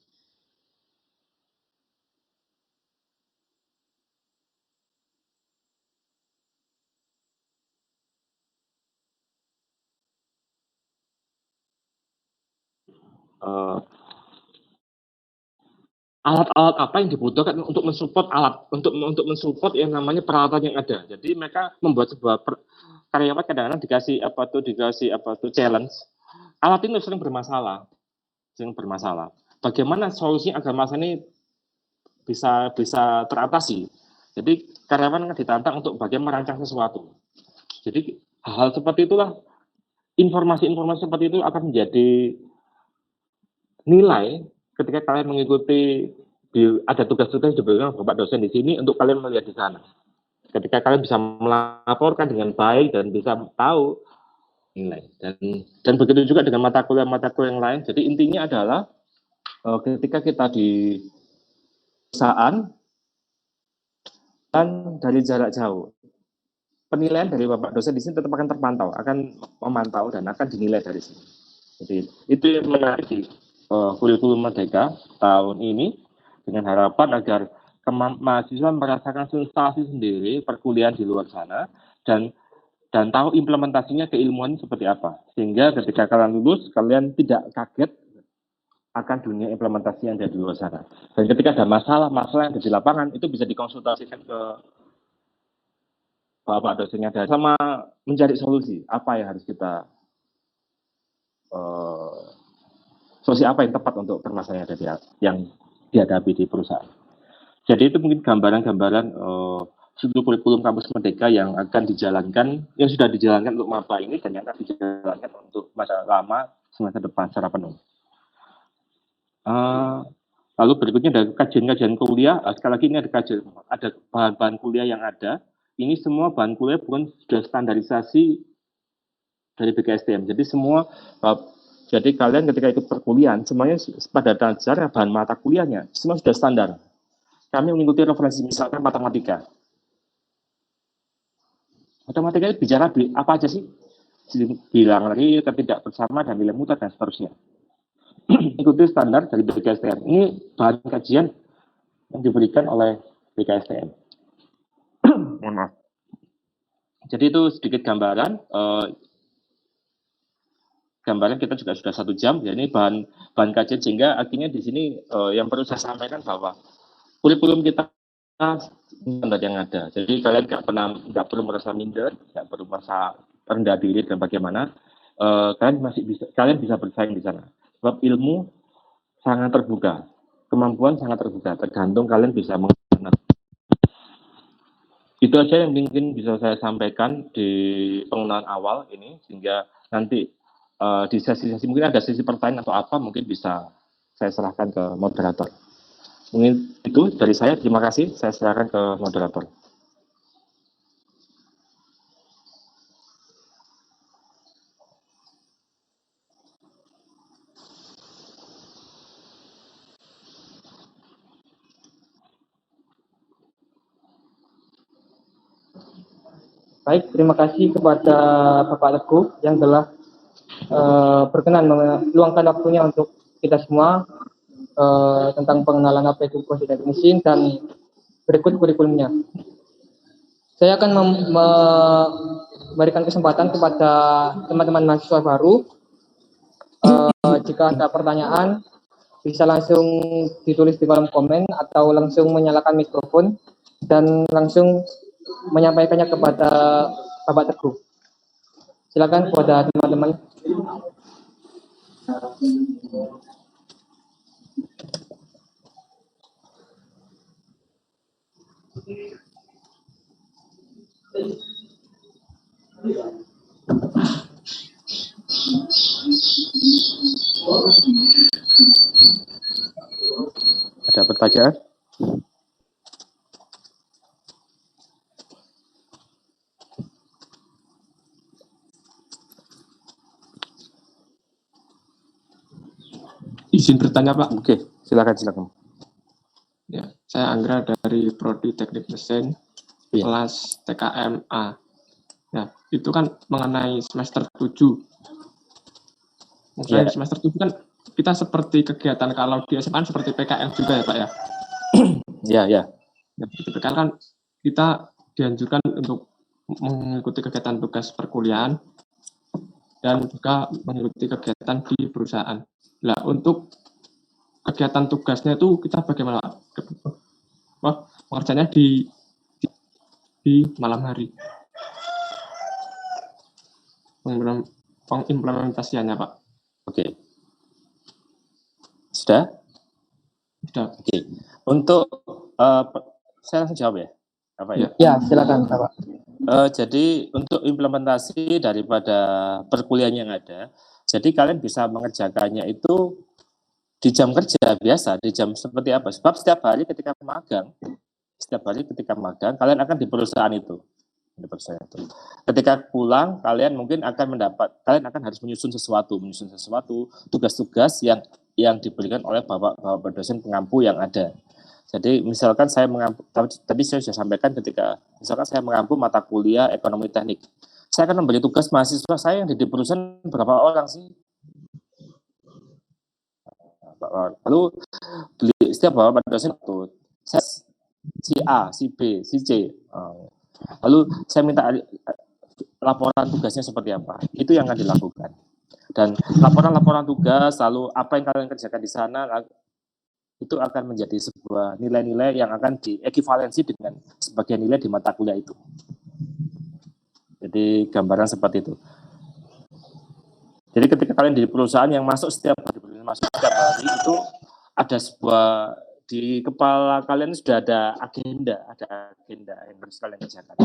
Alat-alat apa yang dibutuhkan untuk mensupport mensupport yang namanya peralatan yang ada. Jadi mereka membuat sebuah karyawan kadang-kadang dikasih challenge. Alat ini sering bermasalah. Bagaimana solusinya agar masalah ini bisa teratasi? Jadi karyawan ditantang untuk bagaimana merancang sesuatu. Jadi hal seperti itulah, informasi-informasi seperti itu akan menjadi nilai ketika kalian mengikuti ada tugas-tugas diberikan bapak dosen di sini untuk kalian melihat di sana. Ketika kalian bisa melaporkan dengan baik dan bisa tahu nilai, dan begitu juga dengan mata kuliah yang lain. Jadi intinya adalah ketika kita di perusahaan dan dari jarak jauh, penilaian dari bapak dosen di sini tetap akan terpantau, akan memantau dan akan dinilai dari sini. Jadi itu yang menarik di kurikulum Merdeka tahun ini, dengan harapan agar mahasiswa merasakan sensasi sendiri perkuliahan di luar sana dan tahu implementasinya keilmuan seperti apa, sehingga ketika kalian lulus kalian tidak kaget akan dunia implementasi yang ada di luar sana. Dan ketika ada masalah yang ada di lapangan itu bisa dikonsultasikan ke bapak dosennya dan sama mencari solusi apa yang harus kita solusi apa yang tepat untuk permasalahan yang dihadapi di perusahaan. Jadi itu mungkin gambaran-gambaran struktur kurikulum kampus Merdeka yang akan dijalankan, yang sudah dijalankan untuk maba ini dan yang akan dijalankan untuk masa lama semester depan secara penuh. Lalu berikutnya ada kajian-kajian kuliah. Sekali lagi ini ada bahan-bahan kuliah yang ada. Ini semua bahan kuliah bukan sudah standarisasi dari BKSDM. Jadi kalian ketika ikut perkuliahan semuanya pada dasarnya bahan mata kuliahnya semua sudah standar. Kami mengikuti referensi misalkan matematika. Matematika itu bicara apa aja sih? Bilang lagi tidak bersama dan nilai mutlak dan seterusnya. Ikuti standar dari BKSDM. Ini bahan kajian yang diberikan oleh BKSDM. Mohon maaf. Jadi itu sedikit gambaran. gambaran kita juga sudah 1 jam, ya ini bahan kajian, sehingga akhirnya di sini yang perlu saya sampaikan bahwa kurikulum kita standar yang ada. Jadi kalian nggak perlu merasa minder, nggak perlu merasa rendah diri dan bagaimana kalian bisa bersaing di sana. Sebab ilmu sangat terbuka, kemampuan sangat terbuka, tergantung kalian bisa menggunakan. Itu aja yang mungkin bisa saya sampaikan di pengenalan awal ini, sehingga nanti di sesi-sesi mungkin ada sesi pertanyaan atau apa, mungkin bisa saya serahkan ke moderator. Mungkin itu dari saya, terima kasih, saya serahkan ke moderator. Baik, terima kasih kepada Bapak Teguh yang telah berkenan meluangkan waktunya untuk kita semua tentang pengenalan apa itu proses mesin dan berikut kurikulumnya. Saya akan memberikan kesempatan kepada teman-teman mahasiswa baru. Jika ada pertanyaan, bisa langsung ditulis di kolom komen atau langsung menyalakan mikrofon dan langsung menyampaikannya kepada Bapak Teguh. Silakan kepada teman-teman. Ada pertanyaan? Izin bertanya, Pak. Oke, silakan. Ya, saya Anggra dari Prodi Teknik Mesin, kelas TKMA. Ya, itu kan mengenai semester 7. Maksudnya semester 7 kan kita seperti kegiatan kalau di SMA seperti PKL juga ya, Pak ya? Ya. Ya, seperti PKL kan kita dianjurkan untuk mengikuti kegiatan tugas perkuliahan dan juga mengikuti kegiatan di perusahaan. Nah, untuk kegiatan tugasnya itu kita bagaimana, Pak? Pengerjaannya di malam hari. Pengimplementasiannya, Pak. Oke. Sudah? Oke. Untuk saya langsung jawab ya? Apa ya? Ya, silakan, Bapak. Jadi untuk implementasi daripada perkuliahan yang ada, jadi kalian bisa mengerjakannya itu di jam kerja biasa, di jam seperti apa? Sebab setiap hari ketika magang, kalian akan di perusahaan itu. Ketika pulang, kalian akan harus menyusun sesuatu, tugas-tugas yang diberikan oleh bapak dosen pengampu yang ada. Jadi misalkan saya mengampu, tadi saya sudah sampaikan ketika misalkan saya mengampu mata kuliah ekonomi teknik, saya akan memberi tugas mahasiswa saya yang di perusahaan berapa orang sih? Lalu setiap bapak dosen itu si A, si B, si C. Lalu saya minta laporan tugasnya seperti apa. Itu yang akan dilakukan. Dan laporan tugas, lalu apa yang kalian kerjakan di sana, itu akan menjadi sebuah nilai-nilai yang akan diekivalensi dengan sebagian nilai di mata kuliah itu. Jadi gambaran seperti itu. Jadi ketika kalian di perusahaan yang masuk setiap hari itu ada sebuah di kepala kalian sudah ada agenda yang harus kalian kerjakan.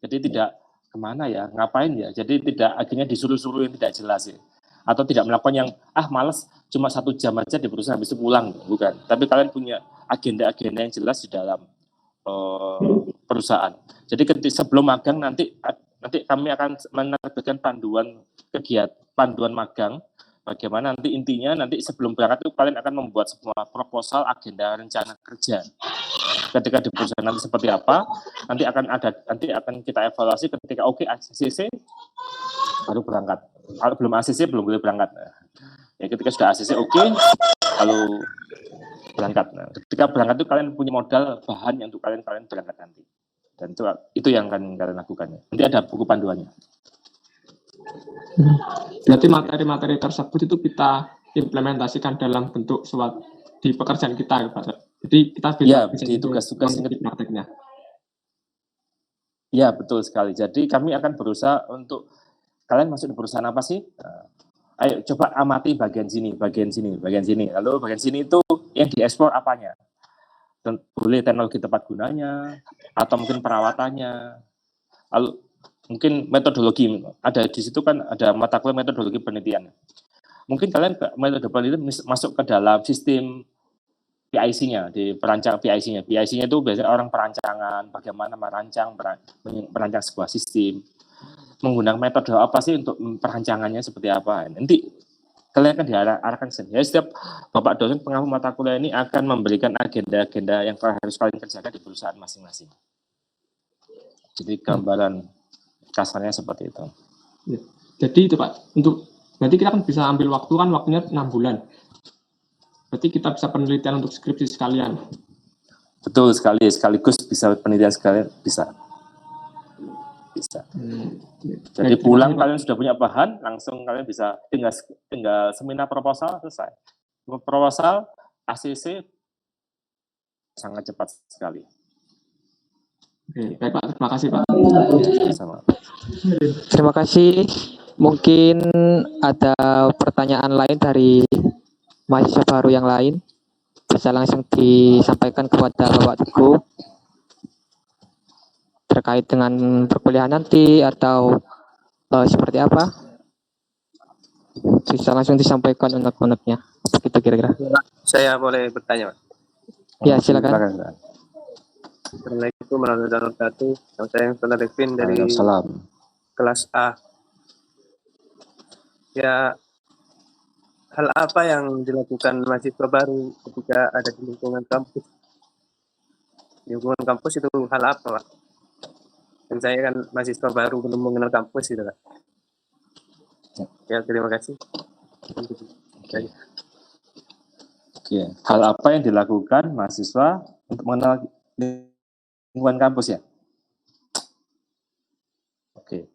Jadi tidak kemana ya, ngapain ya. Jadi tidak akhirnya disuruh-suruh yang tidak jelas ya. Atau tidak melakukan yang malas cuma 1 jam aja di perusahaan habis itu pulang, bukan. Tapi kalian punya agenda-agenda yang jelas di dalam perusahaan. Jadi sebelum magang nanti kami akan menerbitkan panduan magang. Bagaimana intinya sebelum berangkat itu kalian akan membuat sebuah proposal agenda rencana kerja. Ketika di perusahaan nanti seperti apa, nanti akan kita evaluasi ketika oke ACC baru berangkat. Kalau belum ACC belum boleh berangkat. Ya ketika sudah ACC oke, lalu berangkat. Nah, ketika berangkat itu kalian punya modal bahan yang untuk kalian berangkat nanti. Dan itu yang akan kalian lakukan. Nanti ada buku panduannya. Berarti materi-materi tersebut itu kita implementasikan dalam bentuk suatu di pekerjaan kita, Pak. Jadi kita Ya, bisa di tugas-tugas ini. di prakteknya. Ya, betul sekali. Jadi kami akan berusaha untuk kalian masuk di perusahaan apa sih? Ayo coba amati bagian sini, bagian sini, bagian sini. Lalu bagian sini itu yang dieksplor apanya? Boleh teknologi tempat gunanya, atau mungkin perawatannya. Lalu mungkin metodologi, ada di situ kan ada mata kuliah metodologi penelitian. Mungkin kalian metode penelitian masuk ke dalam sistem PIC-nya, di perancang PIC-nya. PIC-nya itu biasanya orang perancangan, bagaimana merancang sebuah sistem, menggunakan metode apa sih untuk perancangannya seperti apa. Nanti kalian akan diarahkan ke sini. Ya, setiap Bapak dosen pengampu mata kuliah ini akan memberikan agenda-agenda yang harus kalian kerjakan di perusahaan masing-masing. Jadi gambaran kasarnya seperti itu. Ya. Jadi itu Pak, berarti kita kan bisa ambil waktunya 6 bulan. Berarti kita bisa penelitian untuk skripsi sekalian. Betul sekali, sekaligus bisa penelitian sekalian, bisa. Jadi pulang kalian sudah punya bahan, langsung kalian bisa tinggal seminar proposal, selesai. Proposal, ACC, sangat cepat sekali. Oke, baik Pak, terima kasih Pak. Sama. Terima kasih. Mungkin ada pertanyaan lain dari mahasiswa baru yang lain. Bisa langsung disampaikan kepada Bapak Teguh terkait dengan perkuliahan nanti atau seperti apa. Bisa langsung disampaikan unek-uneknya. Begitu kira-kira. Saya boleh bertanya, Pak? Ya, silakan. Assalamualaikum warahmatullahi wabarakatuh. Saya Saudara Devin dari kelas A. Ya, hal apa yang dilakukan mahasiswa baru ketika ada di lingkungan kampus? Lingkungan kampus itu hal apa, Pak? Dan saya kan mahasiswa baru, belum mengenal kampus gitu, Pak. Ya, terima kasih. Oke. Hal apa yang dilakukan mahasiswa untuk mengenal lingkungan kampus ya? Oke.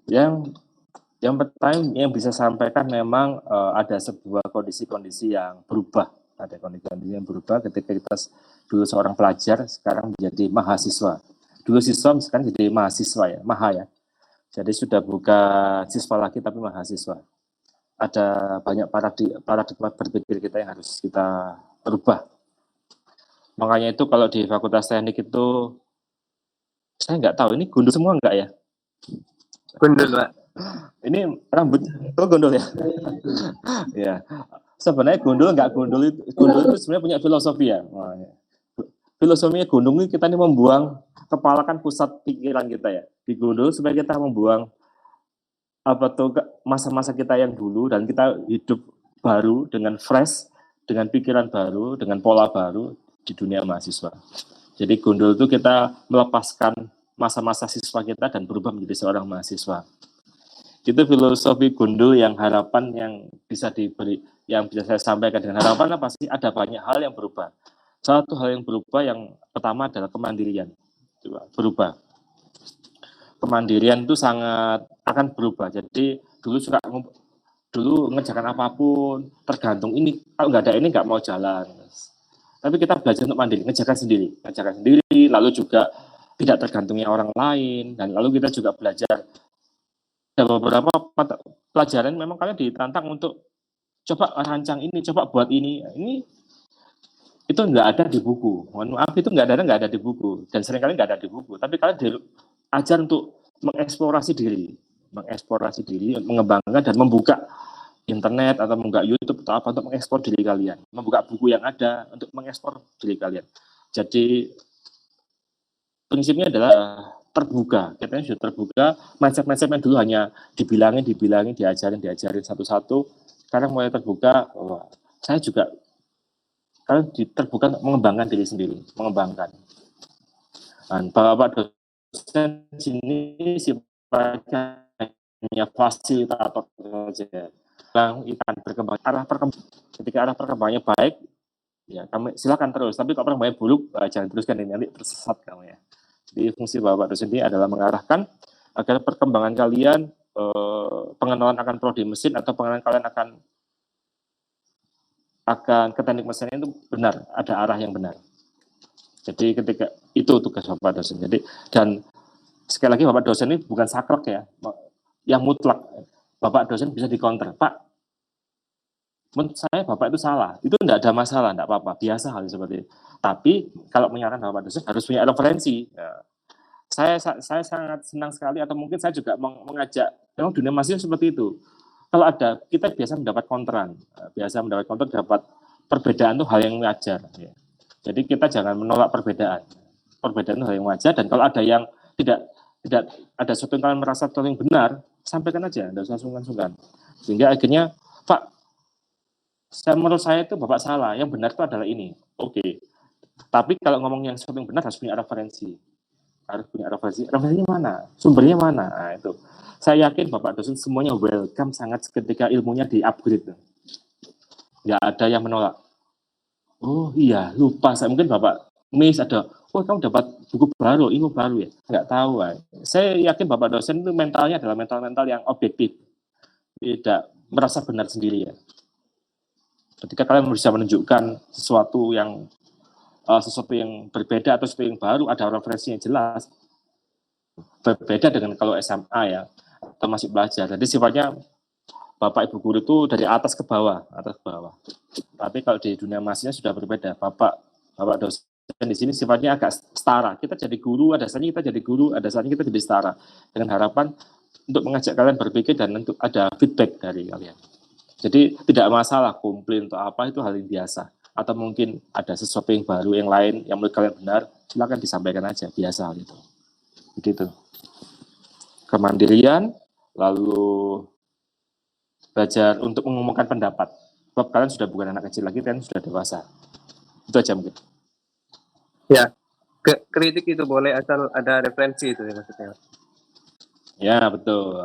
Yang pertama yang bisa sampaikan memang ada sebuah kondisi-kondisi yang berubah. Ada kondisi-kondisi yang berubah ketika kita dulu seorang pelajar, sekarang menjadi mahasiswa. Dulu siswa, sekarang jadi mahasiswa ya, maha ya. Jadi sudah bukan siswa lagi tapi mahasiswa. Ada banyak paradigma berpikir kita yang harus kita rubah. Makanya itu kalau di Fakultas Teknik itu, saya nggak tahu ini gundul semua nggak ya? Gundul, Pak. Ini rambut gondol ya? Ya. Sebenarnya gundul nggak gundul itu sebenarnya punya filosofi ya. Filosofinya gundul ini kita ini membuang kepala kan pusat pikiran kita ya. Di gundul supaya kita membuang masa-masa kita yang dulu dan kita hidup baru dengan fresh, dengan pikiran baru, dengan pola baru di dunia mahasiswa. Jadi gundul itu kita melepaskan masa-masa siswa kita dan berubah menjadi seorang mahasiswa. Itu filosofi gundul yang harapan yang bisa diberi, yang bisa saya sampaikan dengan harapan apa sih? Ada banyak hal yang berubah. Satu hal yang berubah yang pertama adalah kemandirian. Berubah. Kemandirian itu sangat akan berubah. Jadi dulu ngerjakan apapun, tergantung ini, kalau nggak ada ini nggak mau jalan. Tapi kita belajar untuk mandiri, ngerjakan sendiri, lalu juga tidak tergantungnya orang lain, dan lalu kita juga belajar. Ada beberapa pelajaran memang kalian ditantang untuk coba rancang ini, coba buat ini. Itu nggak ada di buku. Mohon maaf, itu nggak ada di buku. Dan seringkali nggak ada di buku. Tapi kalian diajar untuk mengeksplorasi diri, mengembangkan dan membuka internet atau membuka YouTube atau apa untuk mengeksplor diri kalian, membuka buku yang ada untuk mengeksplor diri kalian. Jadi prinsipnya adalah terbuka. Kita sudah terbuka. Mindset yang dulu hanya dibilangin, diajarin satu-satu. Sekarang mulai terbuka. Saya juga kalian terbuka untuk mengembangkan diri sendiri, Dan Bapak dosen sini sifatnya hanya fasilitator saja. Ketika arah perkembangannya baik, ya kami silakan terus. Tapi kalau perkembangannya buruk, jangan teruskan ini, nanti tersesat kamu ya. Jadi fungsi Bapak dosen ini adalah mengarahkan agar perkembangan kalian, pengenalan akan prodi mesin atau pengenalan kalian akan ke teknik mesin itu benar, ada arah yang benar. Jadi ketika itu tugas Bapak dosen. Jadi, dan sekali lagi Bapak dosen ini bukan saklek ya, yang mutlak. Bapak dosen bisa dikonter, Pak, menurut saya Bapak itu salah. Itu tidak ada masalah, tidak apa-apa, biasa hal seperti itu. Tapi kalau menyarankan Bapak dosen harus punya referensi. Nah, saya sangat senang sekali, atau mungkin saya juga mengajak, memang dunia mahasiswa seperti itu. Kalau ada, kita biasa mendapat kontran, dapat perbedaan itu hal yang wajar. Ya. Jadi kita jangan menolak perbedaan. Perbedaan itu hal yang wajar, dan kalau ada yang tidak ada sesuatu yang kalian merasa yang benar, sampaikan aja, tidak usah sungkan-sungkan. Sehingga akhirnya, Pak, menurut saya itu Bapak salah, yang benar itu adalah ini. Oke. Tapi kalau ngomong yang sesuatu yang benar harus punya referensi. Referensinya mana? Sumbernya mana? Nah, itu. Saya yakin Bapak dosen semuanya welcome sangat ketika ilmunya di-upgrade. Nggak ada yang menolak. Oh iya, lupa. Saya mungkin Bapak miss ada, oh kamu dapat buku baru, ilmu baru ya? Nggak tahu. Saya yakin Bapak dosen itu mentalnya adalah mental yang objektif. Tidak merasa benar sendiri ya. Ketika kalian bisa menunjukkan sesuatu yang berbeda atau sesuatu yang baru, ada referensi yang jelas, berbeda dengan kalau SMA ya, atau masih belajar. Jadi sifatnya Bapak Ibu guru itu dari atas ke bawah. Tapi kalau di dunia mahasiswa sudah berbeda. Bapak dosen di sini sifatnya agak setara. Kita jadi guru, ada saatnya kita jadi guru, ada saatnya kita jadi setara. Dengan harapan untuk mengajak kalian berpikir dan untuk ada feedback dari kalian. Jadi tidak masalah komplain atau apa, itu hal yang biasa. Atau mungkin ada sesuatu yang baru, yang lain, yang menurut kalian benar, silakan disampaikan aja, biasa gitu. Begitu. Kemandirian, lalu belajar untuk mengumumkan pendapat. Sebab kalian sudah bukan anak kecil lagi, kalian sudah dewasa. Itu aja mungkin. Ya, kritik itu boleh asal ada referensi itu ya maksudnya. Ya, betul.